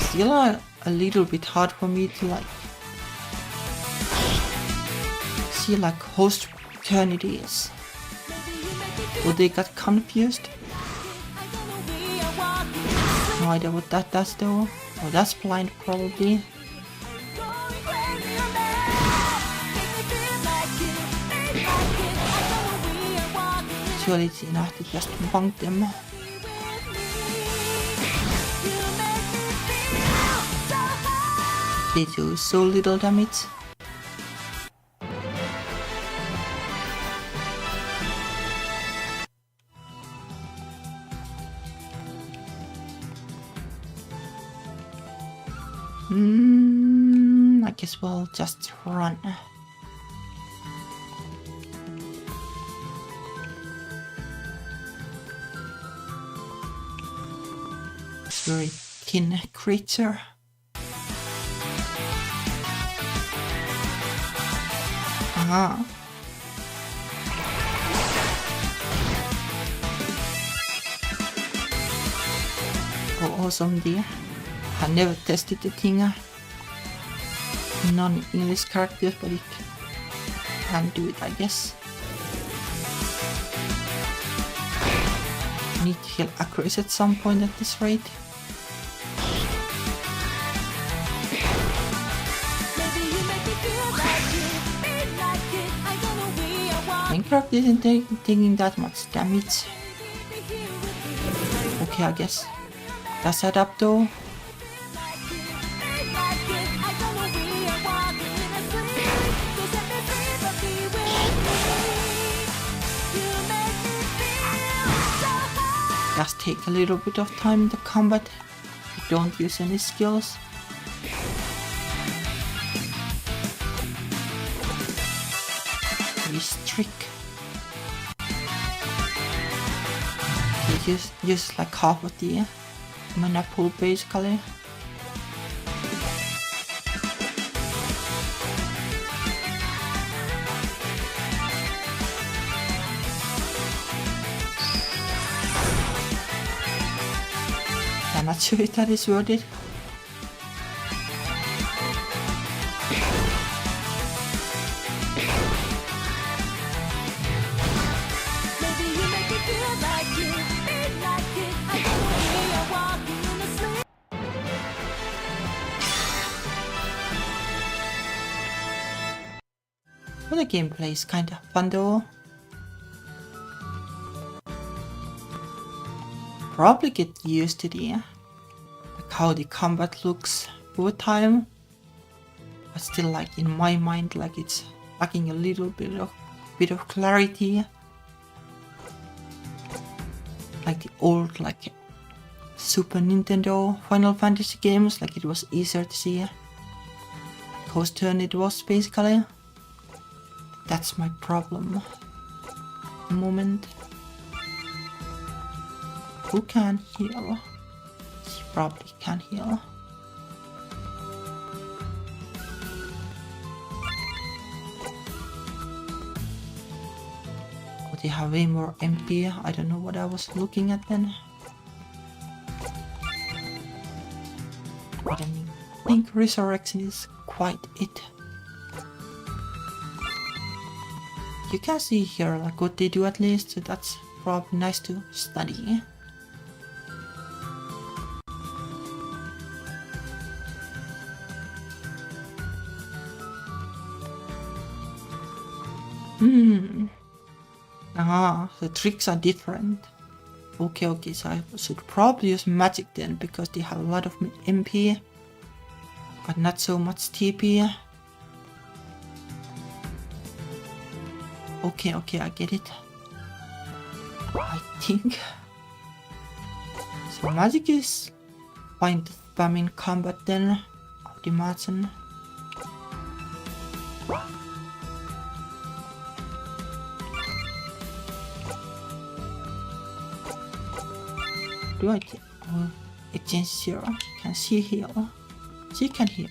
Still a little bit hard for me to like see like host eternities. Would they got confused? No idea what that does though. Oh, that's blind probably. Surely it's enough to just bonk them. They do so little damage. I guess we'll just run. Very thin creature. Aha. Oh, awesome dear. I never tested the thing. Non-English characters, but it can do it, I guess. Need to heal accuracy at some point at this rate. Minecraft isn't taking that much damage. Okay, I guess. Does that up though? Just take a little bit of time in the combat. Don't use any skills. This trick. You use like half of the mana pool basically. I'm not sure if that is worth it. Well, the gameplay is kinda fun though. Probably get used to the like how the combat looks over time, but still like in my mind like it's lacking a little bit of bit of clarity. Like the old Super Nintendo Final Fantasy games, like it was easier to see whose turn it was basically. That's my problem at the moment. Who can heal? She probably can heal. But they have way more MP. I don't know what I was looking at then. But I think Resurrection is quite it. You can see here like what they do at least, so that's probably nice to study. The tricks are different. Okay, so I should probably use magic then, because they have a lot of MP, but not so much TP. Okay, I get it. I think. So magic is fine to spam in combat then, I would imagine. Do I get? Oh, it changes here. Can she heal? She can heal.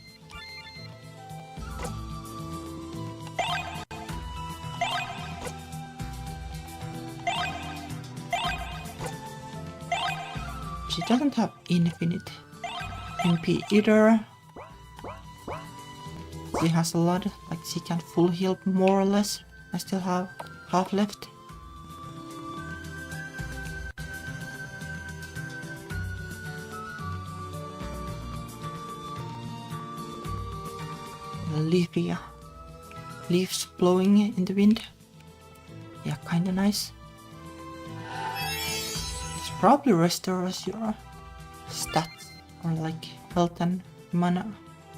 She doesn't have infinite MP either. She has a lot, like she can full heal more or less. I still have half left. Leafy leaves blowing in the wind. Yeah, kinda nice. It's probably restores your stats or like health and mana.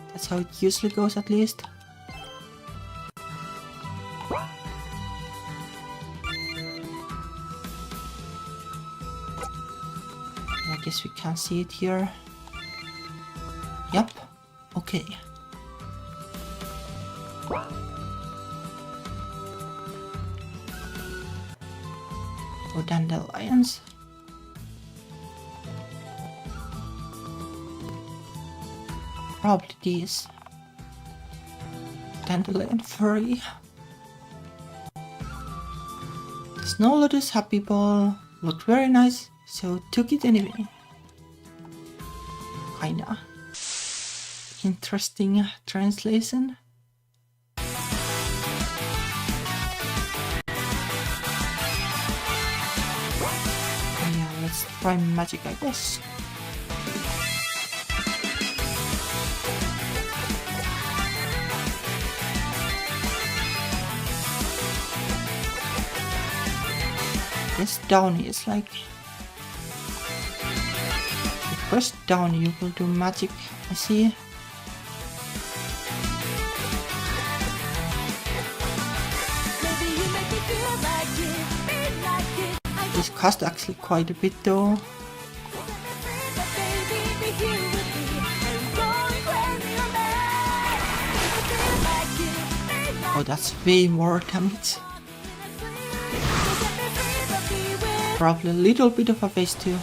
That's how it usually goes at least. I guess we can see it here. Yep. Okay. Oh, dandelions. Probably these. Dandelion furry. Snow Lotus Happy Ball looked very nice, so took it anyway. Kinda interesting translation. Yeah, let's try magic, I guess. This down is like, if you press down you will do magic, I see. This cost actually quite a bit though. Oh, that's way more damage. Probably a little bit of a waste to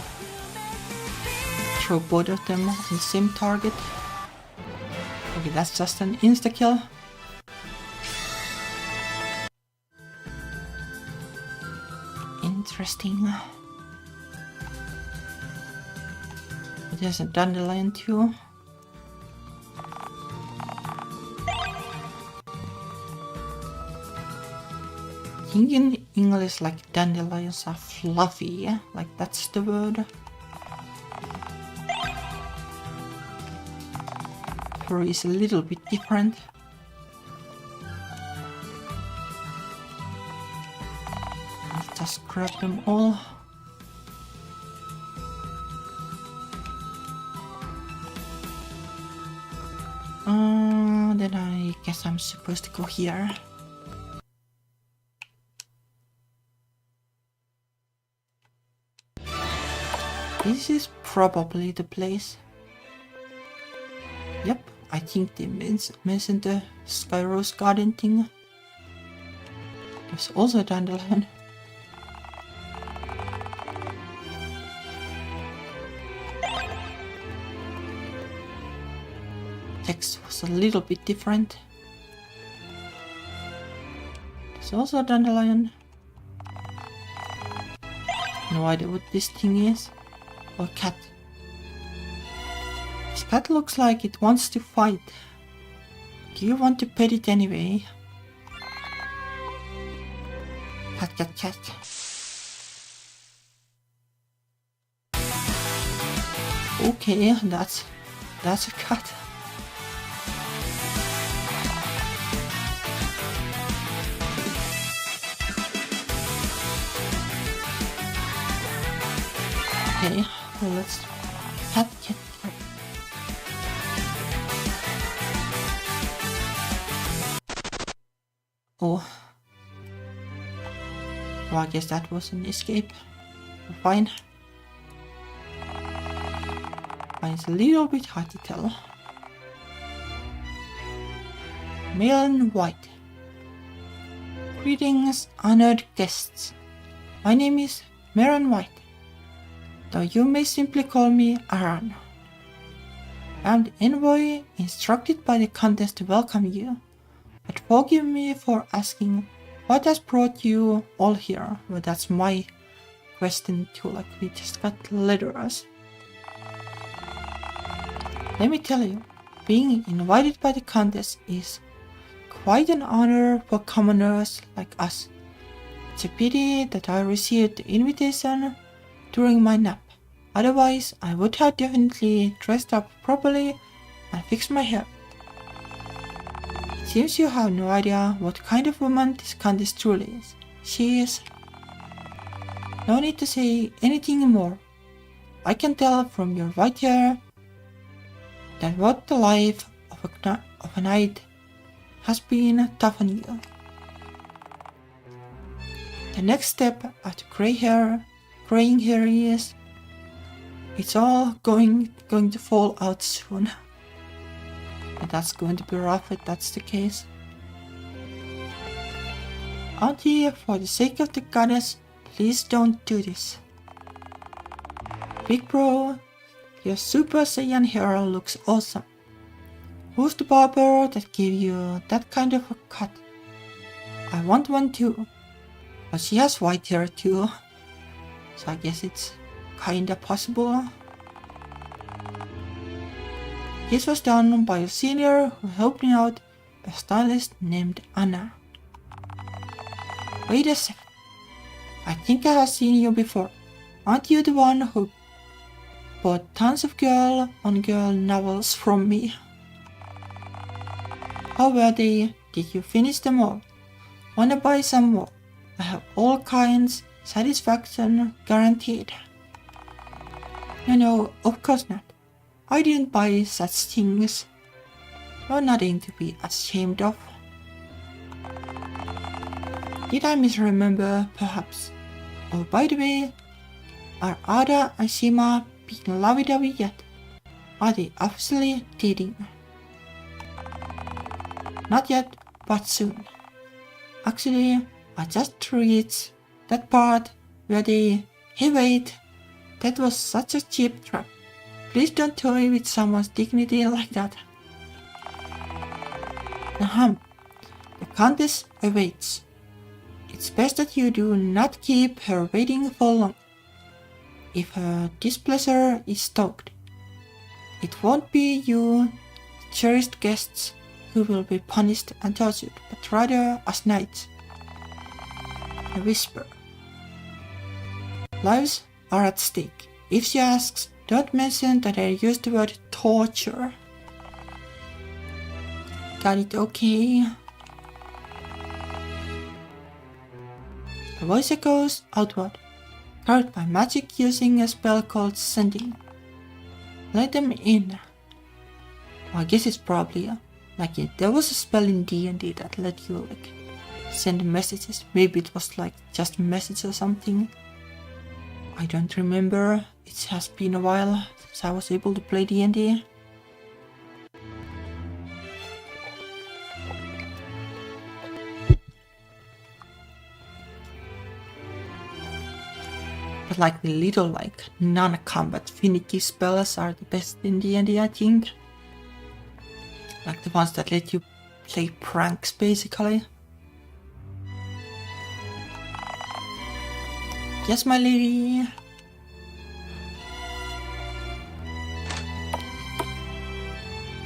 throw both of them on the same target. Okay, that's just an insta-kill. Interesting. There's a dandelion too. I think in English like dandelions are fluffy, yeah? Like that's the word. Furry is a little bit different. Let's just grab them all. Then I guess I'm supposed to go here. This is probably the place. Yep, I think they mentioned the Sky Rose Garden thing. There's also a dandelion. Text was a little bit different. There's also a dandelion. No idea what this thing is. Or cat. This cat looks like it wants to fight. Do you want to pet it anyway? Cat, cat, cat. Okay, that's a cat. Okay, well, let's cat, cat, cat. Oh. Well, I guess that was an escape. Fine. It's a little bit hard to tell. Male and white. Greetings, honored guests. My name is Maron White, though you may simply call me Aran. I am the envoy instructed by the contest to welcome you, but forgive me for asking what has brought you all here. Well, that's my question too, like we just got letters. Let me tell you, being invited by the contest is quite an honor for commoners like us. It's a pity that I received the invitation during my nap. Otherwise, I would have definitely dressed up properly and fixed my hair. It seems you have no idea what kind of woman this contest truly is. She is... No need to say anything more. I can tell from your white hair that what the life of a knight has been tough on you. The next step after graying hair is... It's all going to fall out soon. And that's going to be rough if that's the case. Auntie, for the sake of the goddess, please don't do this. Big bro, your Super Saiyan hair looks awesome. Who's the barber that gave you that kind of a cut? I want one too. But she has white hair too. So I guess it's kinda possible. This was done by a senior who helped me out, a stylist named Anna. Wait a sec. I think I have seen you before. Aren't you the one who bought tons of girl-on-girl novels from me? How were they? Did you finish them all? Wanna buy some more? I have all kinds, satisfaction guaranteed. No, of course not. I didn't buy such things. You're nothing to be ashamed of. Did I misremember, perhaps? Oh, by the way, are Ada and Shima being lovey-dovey yet? Are they officially dating? Not yet, but soon. Actually, I just reached that part where they... Hey wait, that was such a cheap trap. Please don't toy with someone's dignity like that. Ahem. The contest awaits. It's best that you do not keep her waiting for long. If her displeasure is stoked, it won't be you, cherished guests, who will be punished and tortured, but rather us knights. A whisper. Lives are at stake. If she asks, don't mention that I used the word torture. Got it, okay? A voice echoes outward, carried by magic using a spell called Sending. Let them in. Well, I guess it's probably like there was a spell in D&D that let you like send messages. Maybe it was like just a message or something. I don't remember. It has been a while since I was able to play D&D. But like the little like non-combat finicky spells are the best in D&D, I think. Like the ones that let you play pranks basically. Yes, my lady.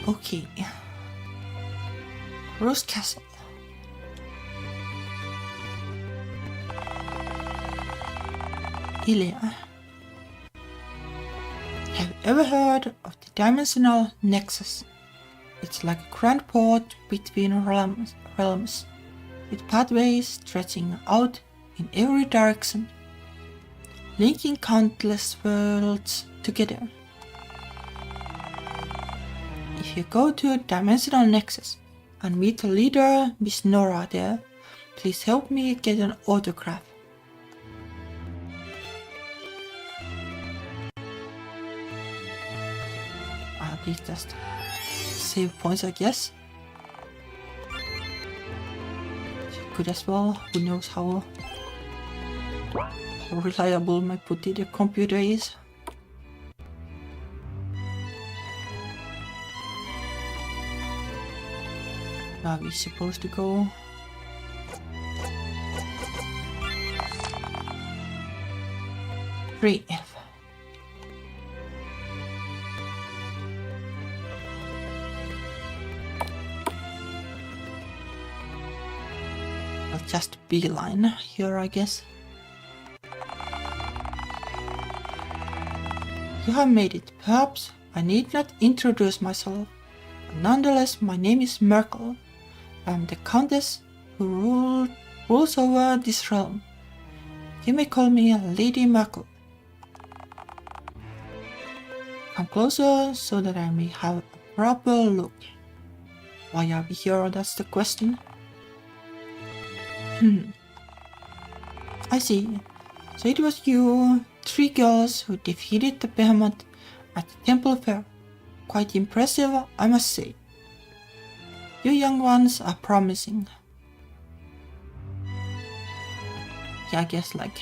Okay. Rose Castle. Ilya. Have you ever heard of the Dimensional Nexus? It's like a grand port between realms, with pathways stretching out in every direction, linking countless worlds together. If you go to Dimensional Nexus and meet the leader, Miss Nora there, please help me get an autograph. Please just save points, I guess. Could as well. Who knows how reliable my potato computer is. Where are we supposed to go? Three F. Just beeline here, I guess. You have made it. Perhaps I need not introduce myself, but nonetheless my name is Merkel. I am the Countess who rules over this realm. You may call me Lady Merkel. Come closer so that I may have a proper look. Why are we here? That's the question. I see. So it was you, 3 girls who defeated the behemoth at the temple fair. Quite impressive, I must say. You young ones are promising. Yeah, I guess like...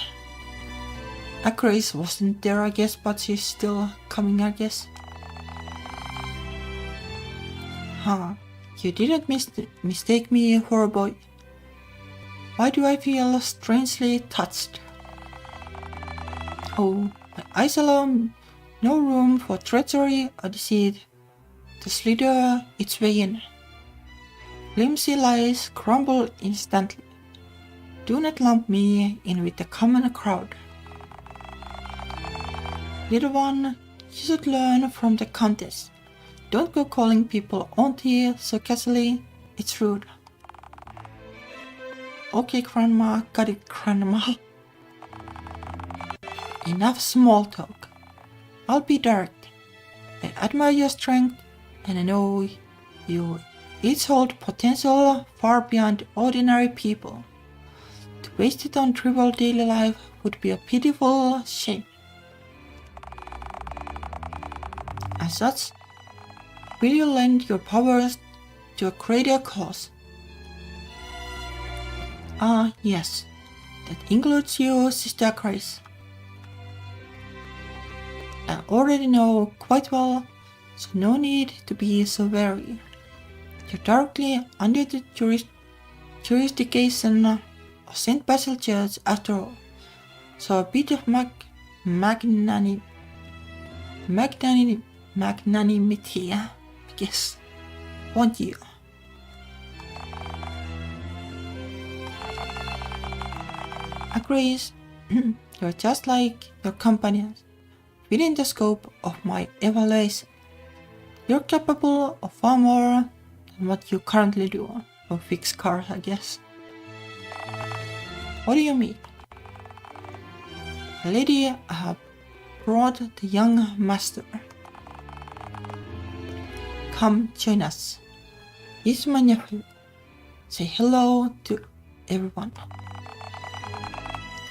Grace wasn't there, I guess, but she's still coming, I guess. Huh, you didn't mistake me for a boy. Why do I feel strangely touched? Oh, my eyes alone, no room for treachery or deceit to slither its way in. Flimsy lies crumble instantly. Do not lump me in with the common crowd. Little one, you should learn from the Countess. Don't go calling people auntie so casually, it's rude. Okay, Grandma, got it, Grandma. Enough small talk. I'll be direct. I admire your strength, and I know you each hold potential far beyond ordinary people. To waste it on trivial daily life would be a pitiful shame. As such, will you lend your powers to a greater cause? Ah, yes. That includes you, Sister Grace. I already know quite well, so no need to be so wary. You're directly under the jurisdiction of St. Basil Church after all, so a bit of magnanimity, I guess, won't you? Agrees, you're just like your companions, within the scope of my evaluation. You're capable of far more than what you currently do, or fix cars, I guess. What do you mean? Lady, I have brought the young master. Come join us. He's my nephew. Say hello to everyone.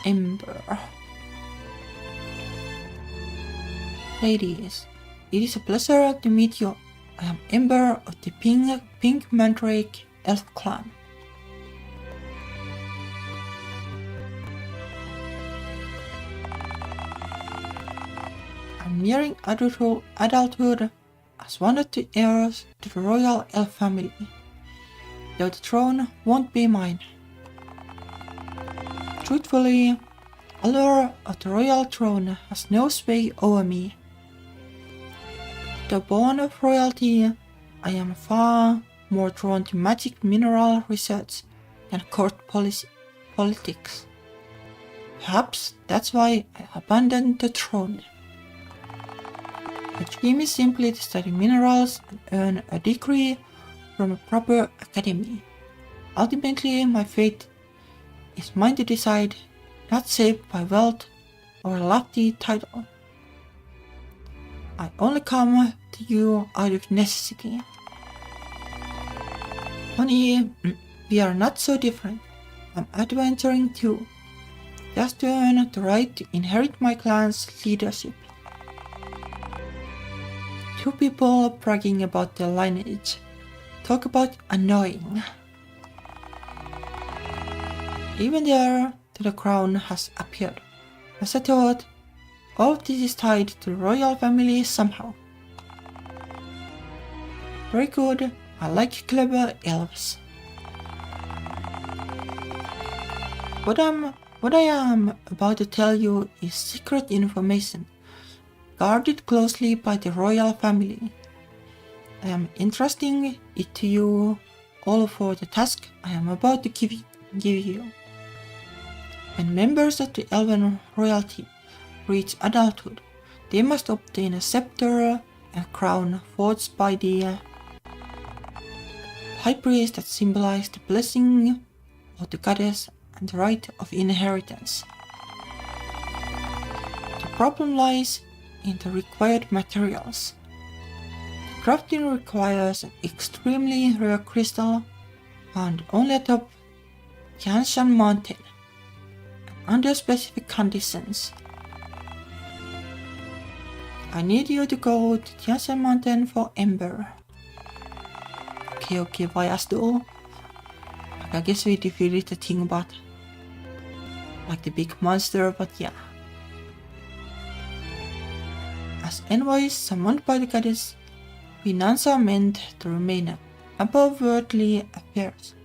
Ember. Ladies, it is a pleasure to meet you. I am Ember of the Pink Mandrake Elf Clan. I'm nearing adulthood as one of the heirs to the royal elf family, though the throne won't be mine. Truthfully, the allure of the royal throne has no sway over me. Though born of royalty, I am far more drawn to magic mineral research than court politics. Perhaps that's why I abandoned the throne. My dream is simply to study minerals and earn a degree from a proper academy. Ultimately, my fate is mine to decide, not shaped by wealth or a lofty title. I only come to you out of necessity. Honey, we are not so different. I'm adventuring too, just to earn the right to inherit my clan's leadership. Two people bragging about their lineage. Talk about annoying. Even the heir to the crown has appeared. As I thought, all of this is tied to the royal family somehow. Very good, I like clever elves. What I am about to tell you is secret information, guarded closely by the royal family. I am entrusting it to you all for the task I am about to give you. When members of the elven royalty reach adulthood, they must obtain a scepter and crown forged by the high priest that symbolize the blessing of the goddess and the right of inheritance. The problem lies in the required materials. Crafting requires an extremely rare crystal found only atop Tianshan Mountain and under specific conditions. I need you to go to Tianshan Mountain for Ember. Okay, why us though? I guess we defeated the thing about like the big monster, but yeah. As envoys summoned by the goddess, we nuns are meant to remain above worldly affairs,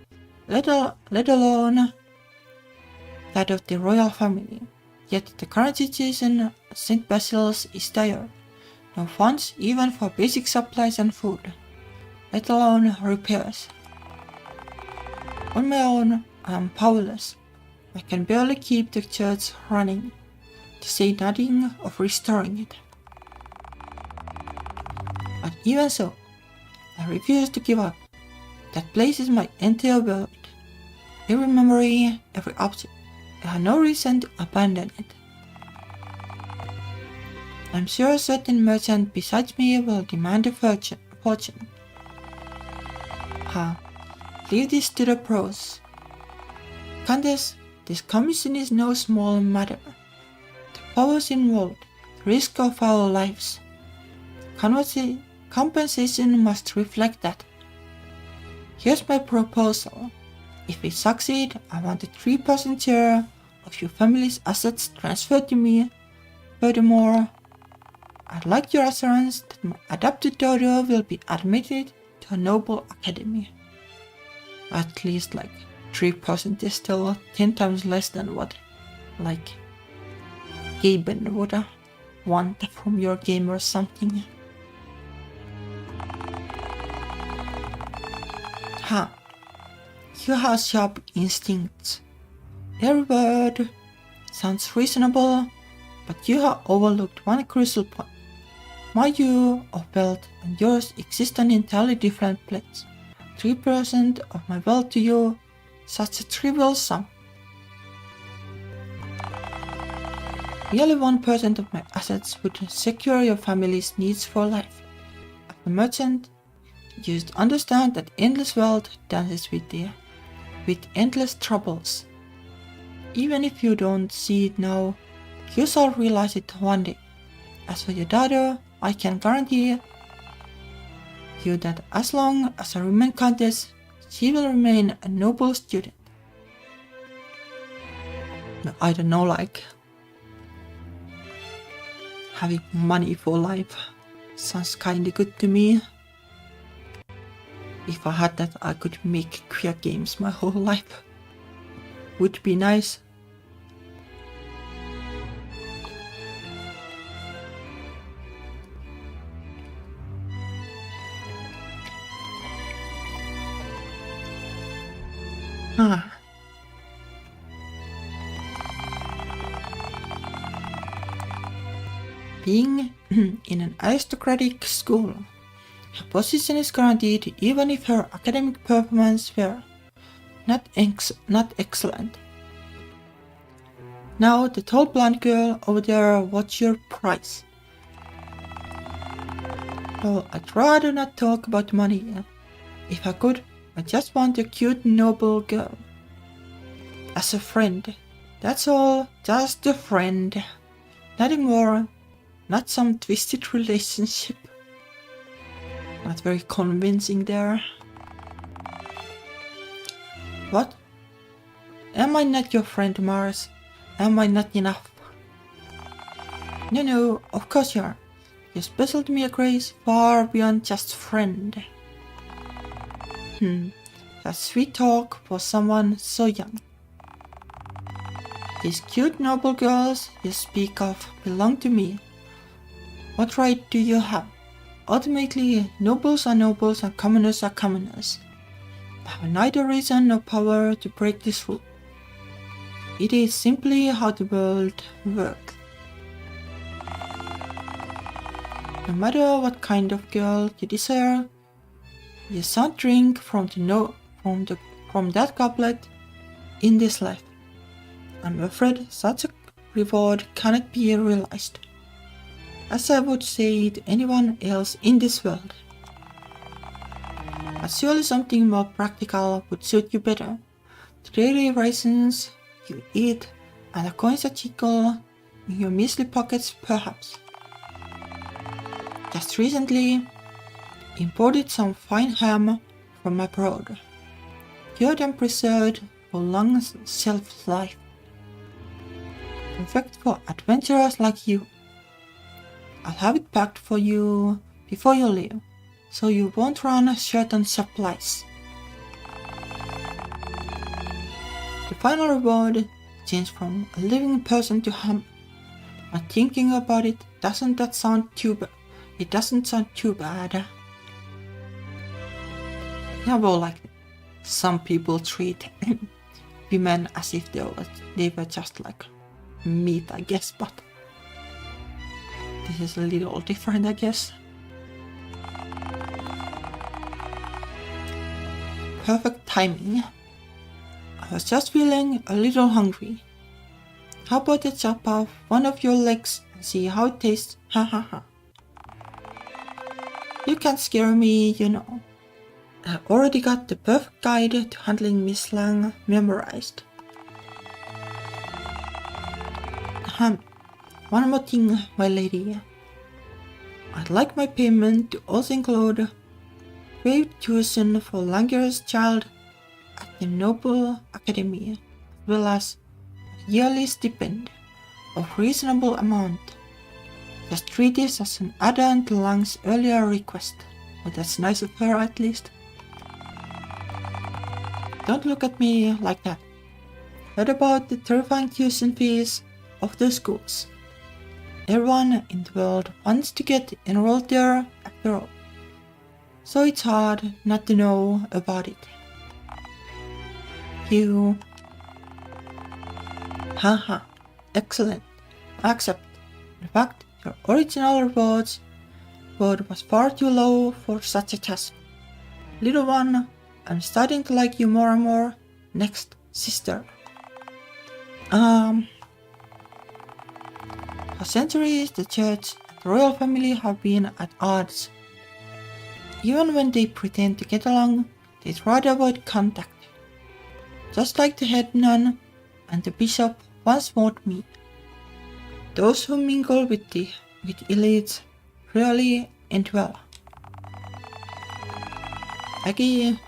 let alone that of the royal family. Yet the current situation at St. Basil's is dire. No funds even for basic supplies and food, let alone repairs. On my own, I am powerless. I can barely keep the church running, to say nothing of restoring it. But even so, I refuse to give up. That place is my entire world. Every memory, every object. I have no reason to abandon it. I'm sure a certain merchant besides me will demand a fortune. Leave this to the pros. Countess, this commission is no small matter. The powers involved, the risk of our lives. Compensation must reflect that. Here's my proposal. If we succeed, I want a 3% share of your family's assets transferred to me. Furthermore, I'd like your assurance that my adopted daughter will be admitted to a noble academy. At least like 3% is still 10 times less than what like Gaben would want from your game or something. You have sharp instincts. Every word sounds reasonable, but you have overlooked one crucial point. My view of wealth and yours exist on entirely different planes. 3% of my wealth to you, such a trivial sum. Merely 1% of my assets would secure your family's needs for life. As a merchant, you should understand that endless wealth dances with endless troubles. Even if you don't see it now, you shall realize it one day. As for your daughter, I can guarantee you that as long as I remain Countess, she will remain a noble student. I don't know, like, having money for life sounds kinda good to me. If I had that, I could make queer games my whole life. Would be nice. Being in an aristocratic school, her position is guaranteed even if her academic performance were not excellent. Now, the tall blonde girl over there, what's your price? Well, I'd rather not talk about money. If I could, I just want a cute, noble girl. As a friend. That's all, just a friend. Nothing more, not some twisted relationship. Not very convincing there. What? Am I not your friend, Mars? Am I not enough? No, of course you are. You're special to me, Grace, far beyond just friend. That's sweet talk for someone so young. These cute noble girls you speak of belong to me. What right do you have? Ultimately, nobles are nobles and commoners are commoners. I have neither reason nor power to break this rule. It is simply how the world works. No matter what kind of girl you desire, you shan't drink from that goblet in this life. I'm afraid such a reward cannot be realized, as I would say to anyone else in this world. But surely something more practical would suit you better. The daily rations you eat and the coins that tickle in your measly pockets, perhaps. Just recently imported some fine ham from abroad, cured and preserved for long shelf life. Perfect for adventurers like you. I'll have it packed for you before you leave, so you won't run short on supplies. The final reward changed from a living person to ham. But thinking about it, doesn't sound too bad. Yeah, well, like, some people treat women as if they were just like meat, I guess, but this is a little different, I guess. Perfect timing. I was just feeling a little hungry. How about I chop off one of your legs and see how it tastes? Ha ha ha. You can't scare me, you know. I already got the perfect guide to handling Miss Lang memorized. One more thing, my lady. I'd like my payment to also include paid tuition for Langer's child at the Noble Academy, as well as a yearly stipend of reasonable amount. Just treat this as an add-on to Lang's earlier request. But that's nice of her, at least. Don't look at me like that. Heard about the terrifying tuition fees of the schools. Everyone in the world wants to get enrolled there after all. So it's hard not to know about it. You... Haha, excellent. Accept. In fact, your original reward was far too low for such a task. Little one, I'm starting to like you more and more. Next, sister. For centuries, the church and the royal family have been at odds. Even when they pretend to get along, they try to avoid contact. Just like the head nun and the bishop once warned me. Those who mingle with the with elites really end well. Aggie, you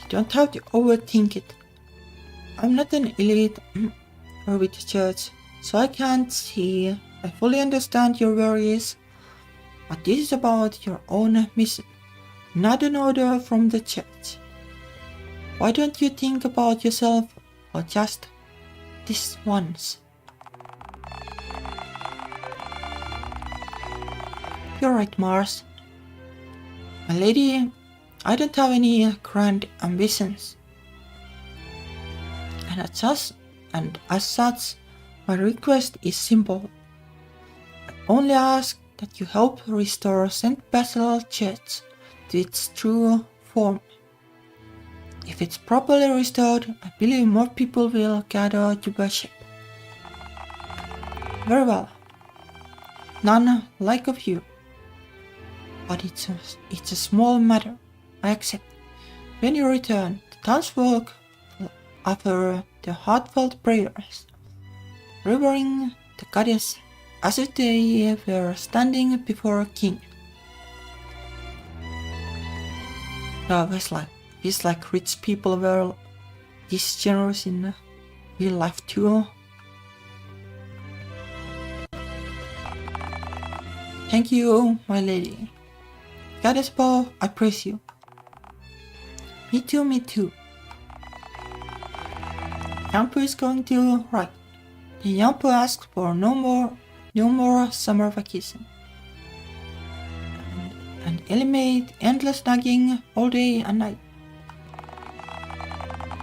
don't have to overthink it. I'm not an elite or with the church, so I can't see. I fully understand your worries, but this is about your own mission, not an order from the church. Why don't you think about yourself for just this once? You're right, Mars. My lady, I don't have any grand ambitions. And as such, my request is simple. I only ask that you help restore St. Basil Church to its true form. If it's properly restored, I believe more people will gather to worship. Very well. None like of you. But it's a small matter, I accept. When you return, the townsfolk will offer their heartfelt prayers, revering the goddess as if they were standing before a king. No, it's like rich people were this generous in real life too. Thank you, my lady. Goddess Bow, I praise you. Me too, me too. Yampu is going to write. The Yampu asks for no more summer vacation. And eliminate endless nagging all day and night.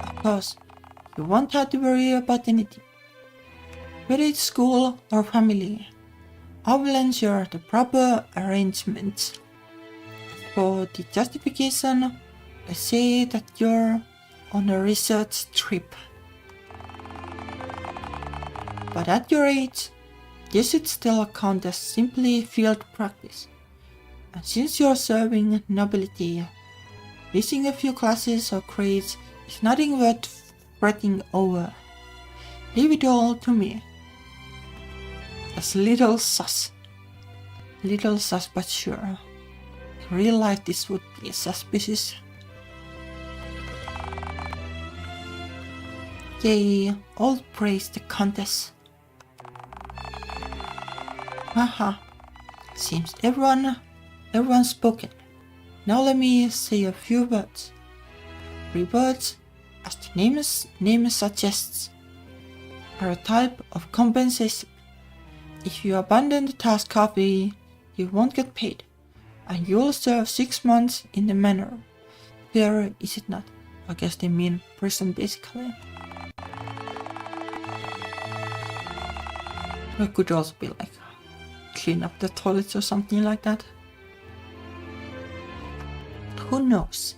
Of course, you won't have to worry about anything. Whether it's school or family, I will ensure the proper arrangements. For the justification, I say that you're on a research trip. But at your age, this should still count as simply field practice. And since you're serving nobility, missing a few classes or grades is nothing worth fretting over. Leave it all to me. That's little sus but sure. In real life this would be suspicious. Yay, all praise the Countess. Haha, seems everyone's spoken. Now let me say a few words. Rewards, as the name suggests, are a type of compensation. If you abandon the task halfway, you won't get paid, and you'll serve 6 months in the manor. Fair, is it not? I guess they mean prison, basically. It could also be like clean up the toilets or something like that. Who knows?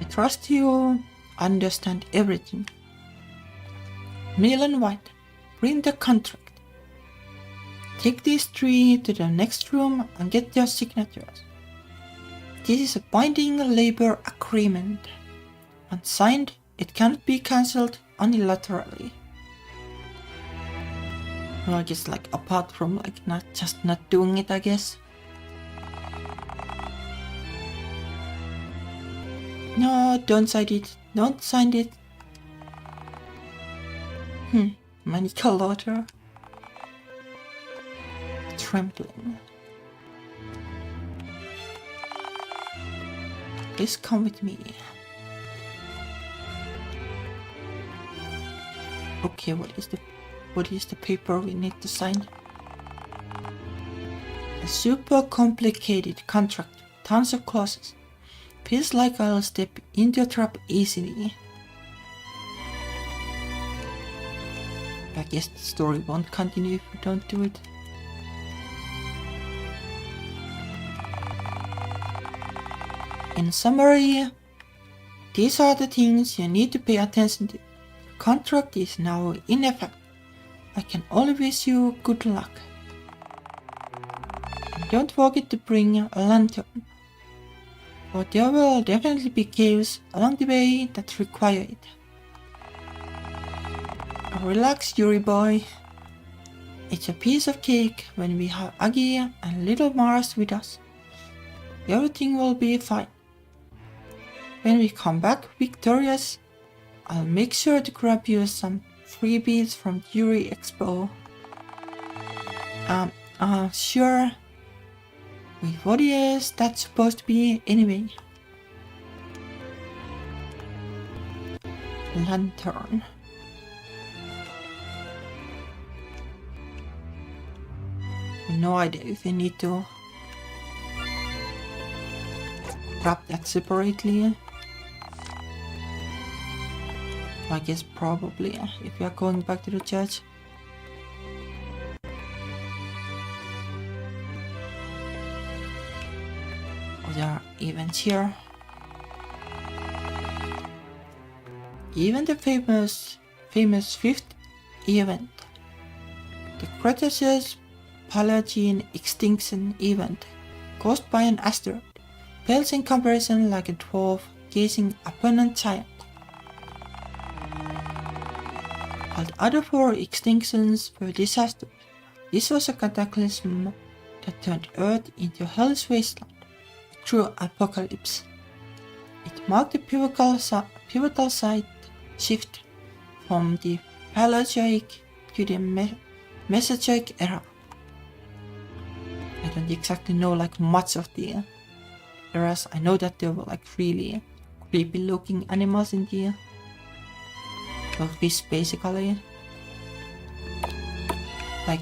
I trust you understand everything. Meal and White, bring the contract. Take these 3 to the next room and get their signatures. This is a binding labor agreement. Once signed, it cannot be cancelled unilaterally. Well, just like apart from like not doing it, I guess. No, don't sign it. Don't sign it. Medical order. Trembling. Please come with me. Okay, what is the paper we need to sign? A super complicated contract, tons of clauses. Feels like I'll step into a trap easily. I guess the story won't continue if we don't do it. In summary, these are the things you need to pay attention to. The contract is now in effect. I can only wish you good luck. And don't forget to bring a lantern. but there will definitely be caves along the way that require it. Relax, Yuri boy. It's a piece of cake when we have Aggie and little Mars with us. Everything will be fine. When we come back victorious, I'll make sure to grab you some freebies from Yuri Expo. Sure. Wait, what is that supposed to be anyway? Lantern. No idea if I need to grab that separately. I guess probably if we are going back to the church. Oh, there are events here. Even the famous fifth event, the Cretaceous Paleogene Extinction event, caused by an asteroid, pales in comparison like a dwarf gazing upon a giant. While the other 4 extinctions were disasters, this was a cataclysm that turned Earth into a hellish wasteland, a true apocalypse. It marked a pivotal shift from the Paleozoic to the Mesozoic era. I don't exactly know much of the eras. I know that there were really creepy looking animals in the fish basically.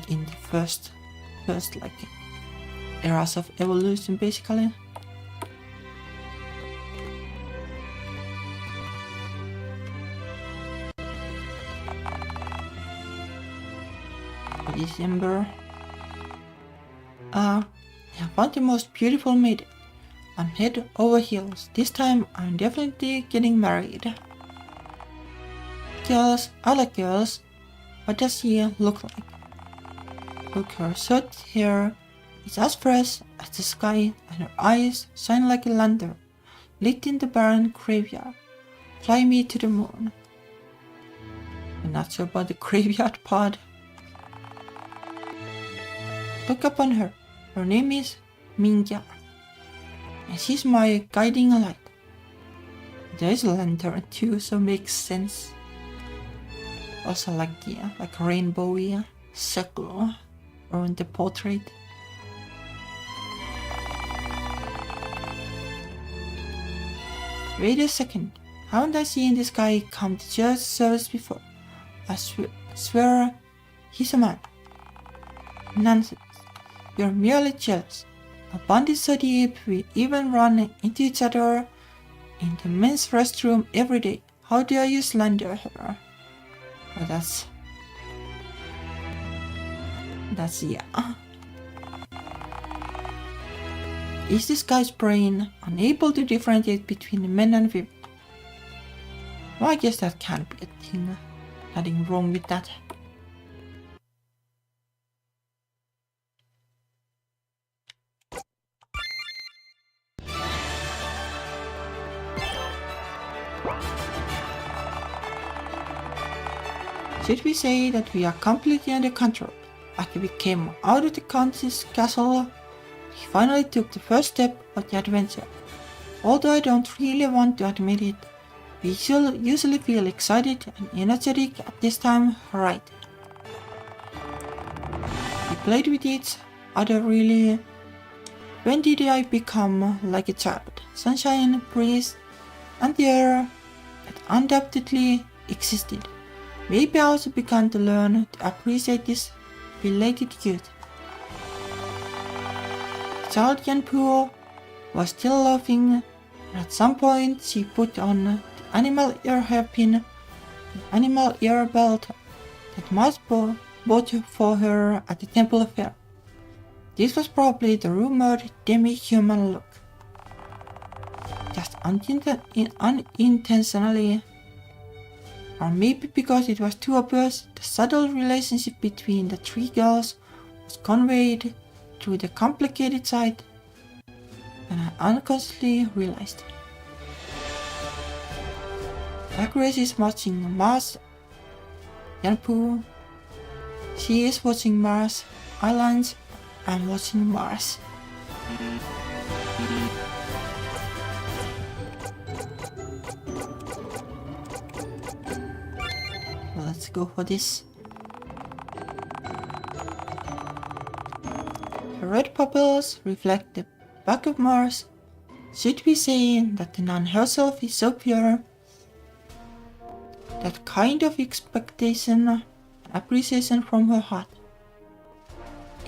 In the first eras of evolution basically. December. I found the most beautiful maiden. I'm head over heels. This time I'm definitely getting married. Girls, I like girls. What does she look like? Look, her short hair is as fresh as the sky and her eyes shine like a lantern lit in the barren graveyard. Fly me to the moon. I'm not sure about the graveyard part. Look upon her. Her name is Mingya, and she's my guiding light. There is a lantern too, so makes sense. Also like a rainbowy circle around the portrait. Wait a second, haven't I seen this guy come to church service before? I swear he's a man. Nonsense. You're merely jealous. A bond is so deep we even run into each other in the men's restroom every day. How dare you slander her? Well, that's yeah. Is this guy's brain unable to differentiate between men and women? Well, I guess that can't be a thing. Nothing wrong with that. Should we say that we are completely under control? After we came out of the Countess' castle, we finally took the first step of the adventure. Although I don't really want to admit it, we usually feel excited and energetic at this time, right? We played with each other really. When did I become like a child? Sunshine, breeze, and the air that undoubtedly existed. Maybe I also began to learn to appreciate this belated youth. Child Yanpu was still laughing, and at some point she put on the animal ear hairpin, an animal ear belt that Mars bought for her at the temple fair. This was probably the rumored demi-human look. Just unintentionally. Or maybe because it was too obvious, the subtle relationship between the 3 girls was conveyed through the complicated sight, and I unconsciously realized. Grace is watching Mars. Yanpu. She is watching Mars Islands. I'm watching Mars. Well, let's go for this. The red pupils reflect the back of Mars. Should we say that the nun herself is so pure? That kind of expectation and appreciation from her heart.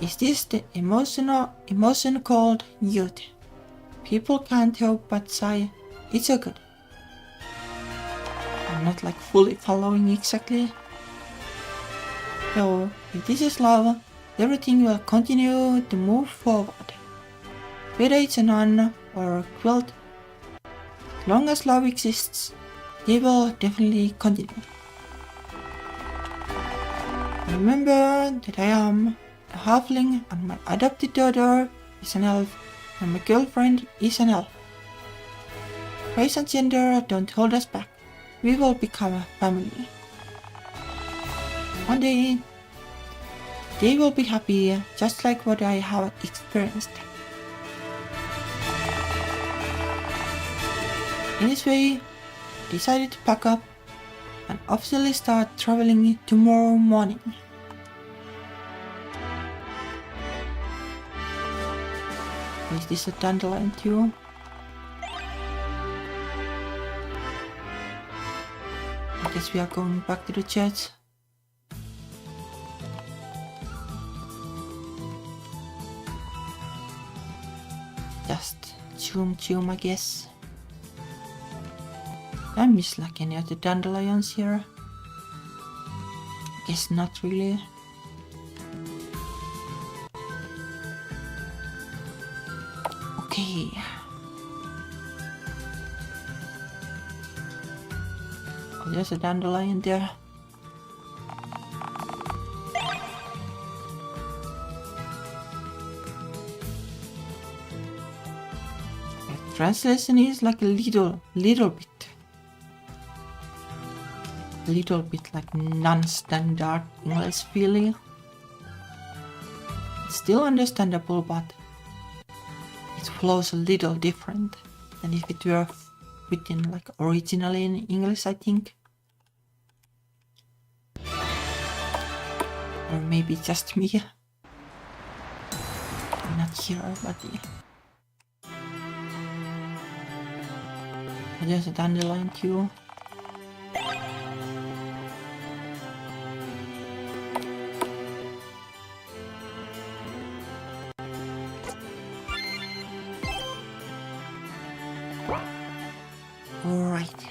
Is this the emotion called youth? People can't help but sigh, it's so good. I'm not like fully following exactly. So, if this is love, everything will continue to move forward. Whether it's a nun or a quilt, as long as love exists, they will definitely continue. Remember that I am a halfling and my adopted daughter is an elf and my girlfriend is an elf. Race and gender don't hold us back. We will become a family. One day, they will be happy just like what I have experienced. In this way, I decided to pack up and officially start traveling tomorrow morning. Is this a dandelion too? I guess we are going back to the church. Just zoom, I guess. I miss like any of the dandelions here. Guess not really. Okay. Oh, there's a dandelion there. The translation is like a little bit like non-standard English feeling. It's still understandable, but it flows a little different than if it were written like originally in English, I think. Or maybe just me. I'm not sure, but yeah. There's a dandelion too. Alright.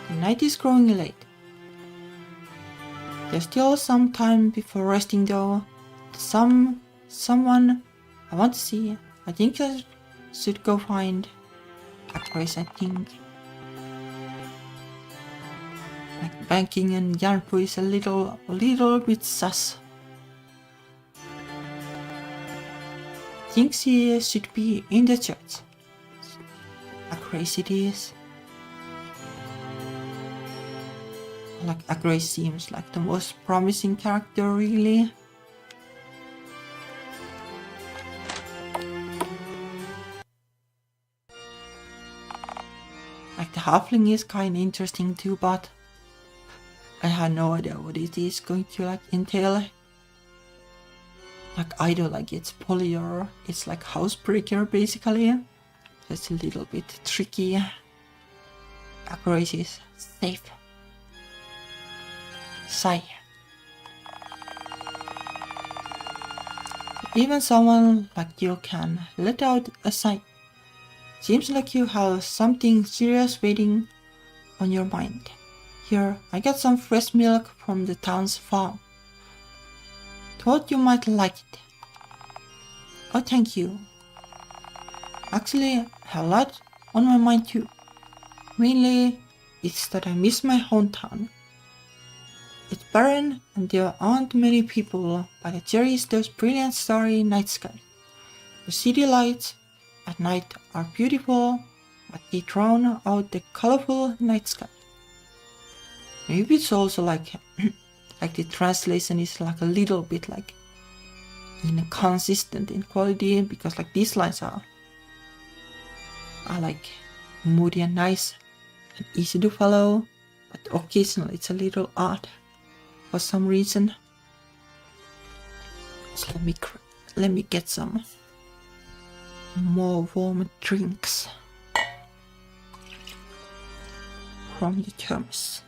The night is growing late. There's still some time before resting though. Someone I want to see. I think I should go find Grace, I think. Like banking and Yarpu is a little bit sus. I think she should be in the church. Grace it is. Like Grace seems like the most promising character really. Like the halfling is kinda interesting too, but I had no idea what it is going to like entail. Like either like it's poly or it's like housebreaker basically. That's a little bit tricky. Grace is safe. Sigh. Even someone like you can let out a sigh. Seems like you have something serious waiting on your mind. Here, I got some fresh milk from the town's farm. Thought you might like it. Oh, thank you. Actually, I have a lot on my mind too. Mainly, it's that I miss my hometown. It's barren and there aren't many people, but I cherish those brilliant starry night skies. The city lights at night are beautiful, but they drown out the colorful night sky. Maybe it's also like the translation is like a little bit like inconsistent in quality, because like these lines are like moody and nice and easy to follow, but occasionally it's a little odd for some reason. So let me get some more warm drinks from the thermos.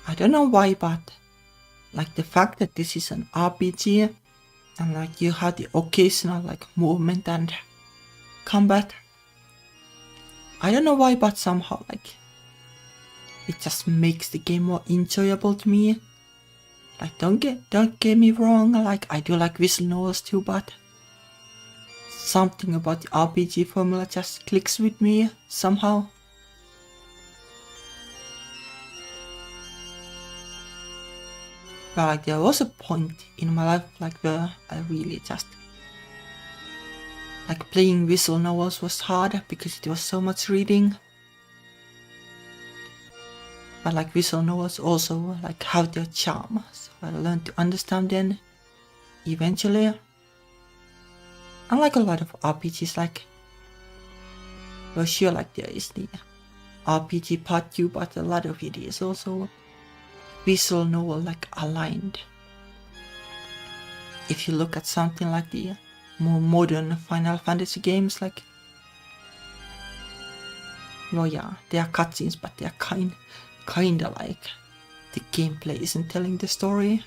I don't know why, but like the fact that this is an RPG and like you have the occasional like movement and combat, I don't know why, but somehow like it just makes the game more enjoyable to me. Like don't get me wrong, like I do like visual novels too, but something about the RPG formula just clicks with me somehow. But like there was a point in my life like where I really just like playing visual novels was hard because it was so much reading. But like visual novels also like have their charm, so I learned to understand them eventually. Unlike a lot of RPGs, like for sure like there is the RPG part 2, but a lot of it is also visual novel like aligned. If you look at something like the more modern Final Fantasy games, like, well yeah, they are cutscenes, but they are kinda like the gameplay isn't telling the story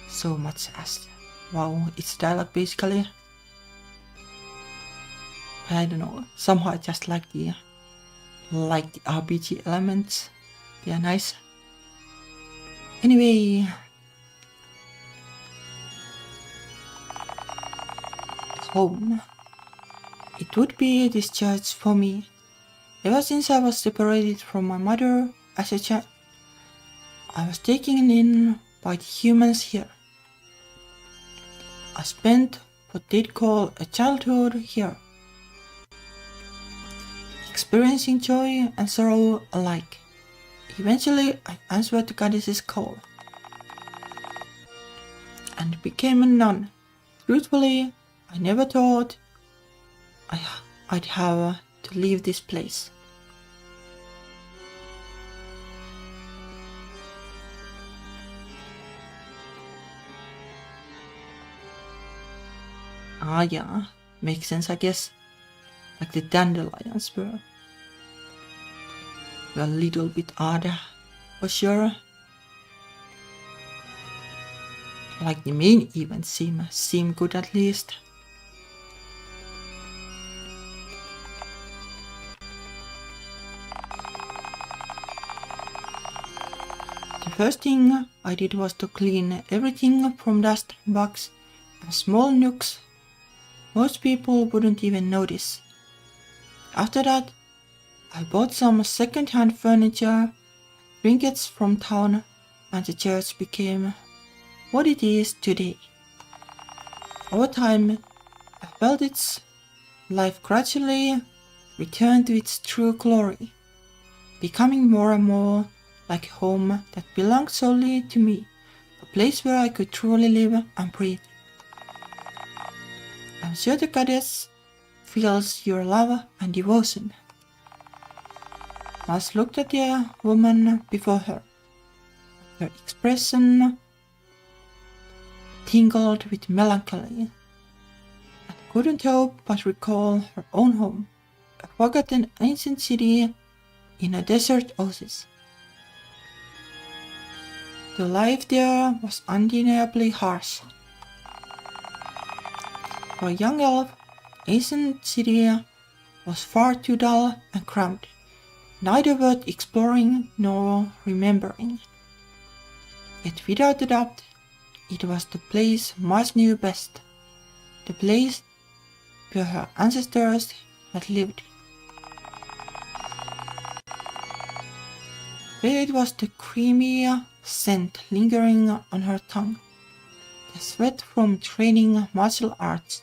so much as, wow, it's dialogue basically. I don't know, somehow I just like the RPG elements, they are nice. Anyway, home. It would be this church for me. Ever since I was separated from my mother as a child, I was taken in by the humans here. I spent what they'd call a childhood here, experiencing joy and sorrow alike. Eventually, I answered to Goddess's call and became a nun. Truthfully, I never thought I'd have to leave this place. Ah yeah, makes sense I guess. Like the dandelions were a little bit odd, for sure. Like the main events seem good at least. The first thing I did was to clean everything from dust, bugs, and small nooks most people wouldn't even notice. After that, I bought some second-hand furniture, trinkets from town, and the church became what it is today. Over time, I felt its life gradually return to its true glory, becoming more and more like a home that belonged solely to me, a place where I could truly live and breathe. I'm sure the goddess feels your love and devotion. Mars looked at the woman before her. Her expression tingled with melancholy, and couldn't help but recall her own home, a forgotten ancient city in a desert oasis. The life there was undeniably harsh. For a young elf, ancient city was far too dull and cramped, neither worth exploring nor remembering. Yet without a doubt, it was the place Mars knew best, the place where her ancestors had lived. Where it was the creamy scent lingering on her tongue, the sweat from training martial arts,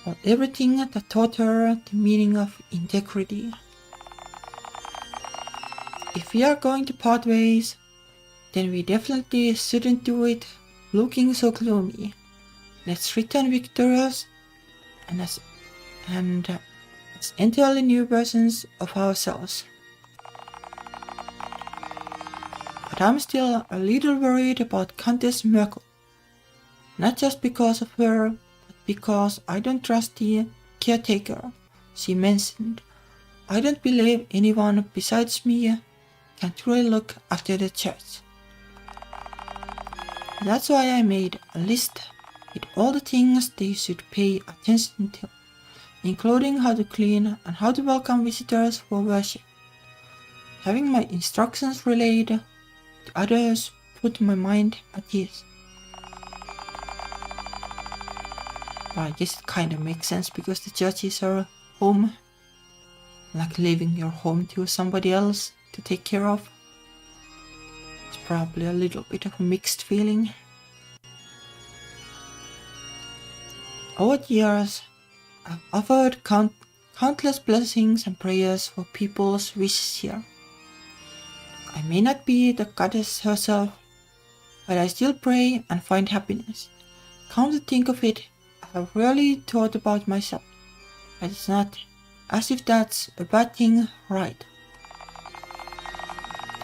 or everything that taught her the meaning of integrity. If we are going to part ways, then we definitely shouldn't do it looking so gloomy. Let's return victorious and as entirely new versions of ourselves. But I'm still a little worried about Countess Merkel. Not just because of her, but because I don't trust the caretaker she mentioned. I don't believe anyone besides me can truly look after the church. That's why I made a list with all the things they should pay attention to, including how to clean and how to welcome visitors for worship. Having my instructions relayed to others put my mind at ease. But I guess it kind of makes sense because the church is our home, like leaving your home to somebody else to take care of. It's probably a little bit of a mixed feeling. Over the years, I've offered countless blessings and prayers for people's wishes here. I may not be the goddess herself, but I still pray and find happiness. Come to think of it, I have really thought about myself, but it's not as if that's a bad thing, right?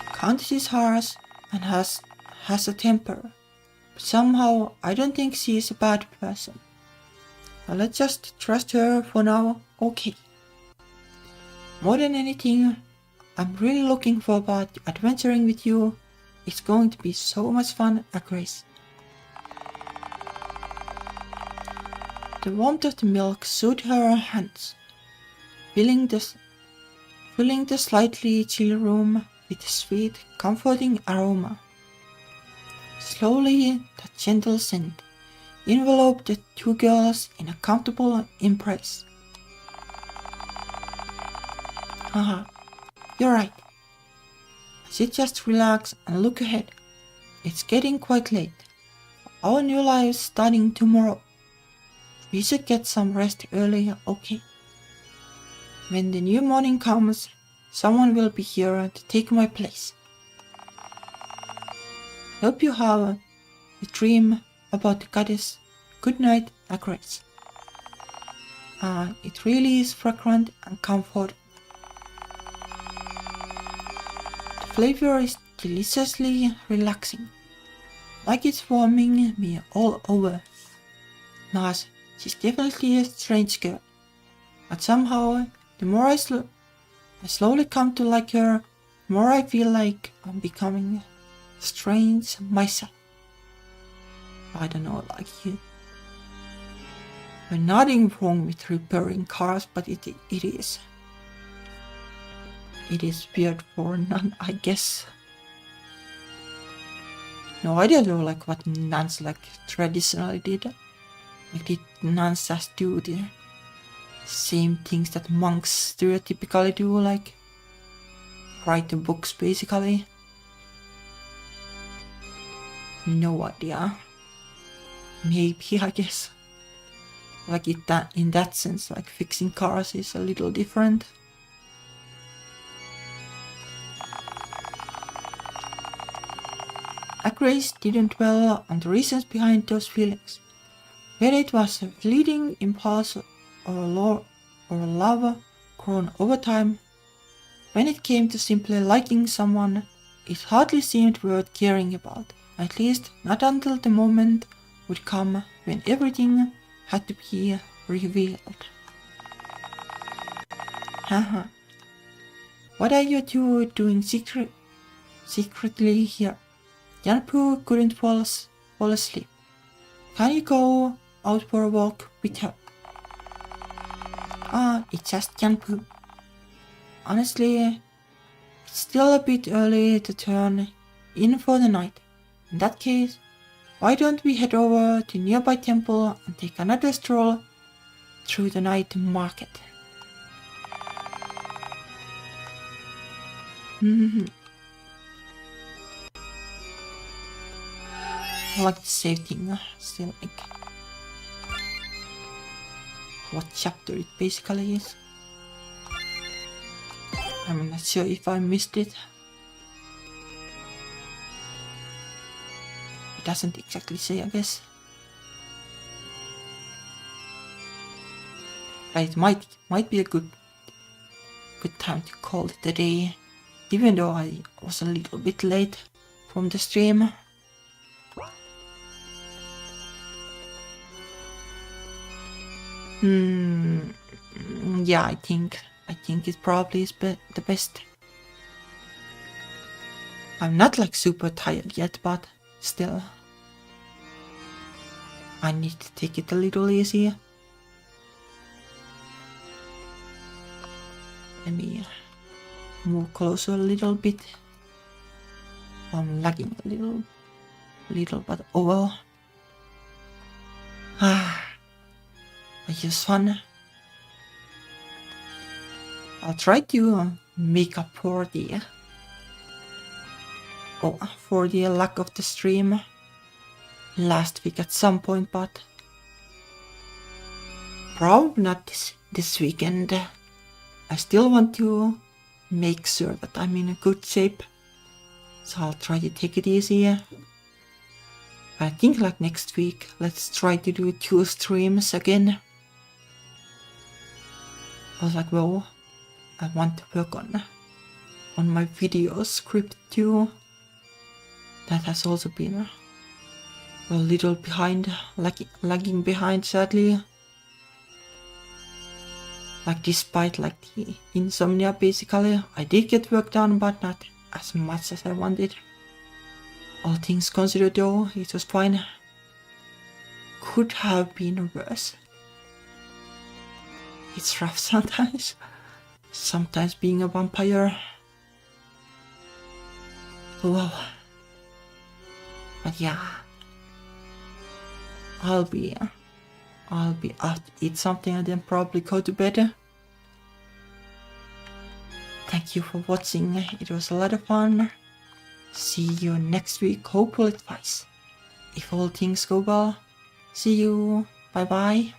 The Countess is harsh and has a temper, but somehow I don't think she is a bad person. Now let's just trust her for now, okay? More than anything, I'm really looking forward to adventuring with you. It's going to be so much fun at Grace. The warmth of the milk soothed her hands, filling the slightly chilly room with a sweet, comforting aroma. Slowly, that gentle scent enveloped the two girls in a comfortable embrace. Haha, you're right. I should just relax and look ahead. It's getting quite late. Our new life is starting tomorrow. We should get some rest early, okay? When the new morning comes, someone will be here to take my place. Hope you have a dream about the goddess. Good night, Grace. It really is fragrant and comforting. The flavor is deliciously relaxing, like it's warming me all over. Nice. She's definitely a strange girl, but somehow, the more I slowly come to like her, the more I feel like I'm becoming strange myself. I don't know, like you. There's nothing wrong with repairing cars, but it is. It is weird for none, I guess. No, I don't know like what nuns like traditionally did. Like did nuns just do the same things that monks stereotypically do, like write the books basically? No idea. Maybe, I guess. Like in that sense, like fixing cars is a little different. Grace didn't dwell on the reasons behind those feelings, whether it was a fleeting impulse or a love grown over time. When it came to simply liking someone, it hardly seemed worth caring about, at least not until the moment would come when everything had to be revealed. Haha. What are you two doing secretly here? Janpu couldn't fall asleep. Can you go out for a walk with her? It's just Janpu. Honestly, it's still a bit early to turn in for the night. In that case, why don't we head over to nearby temple and take another stroll through the night market? I like the save thing, still like what chapter it basically is. I'm not sure if I missed it. It doesn't exactly say, I guess. But it might be a good time to call it a day, even though I was a little bit late from the stream. Yeah, I think it probably is the best. I'm not like super tired yet, but still, I need to take it a little easier. Let me move closer a little bit. I'm lagging a little, but oh well. But just fun. I'll try to make up for the lack of the stream last week at some point, but probably not this weekend. I still want to make sure that I'm in a good shape, so I'll try to take it easier. I think like next week, let's try to do 2 streams again. I was like, well, I want to work on my video script too. That has also been a little behind, lagging behind sadly. Like despite like the insomnia basically, I did get work done, but not as much as I wanted. All things considered though, it was fine. Could have been worse. It's rough sometimes. Sometimes being a vampire. Wow. But yeah, I'll be out to eat something and then probably go to bed. Thank you for watching. It was a lot of fun. See you next week, hopefully twice. If all things go well. See you. Bye bye.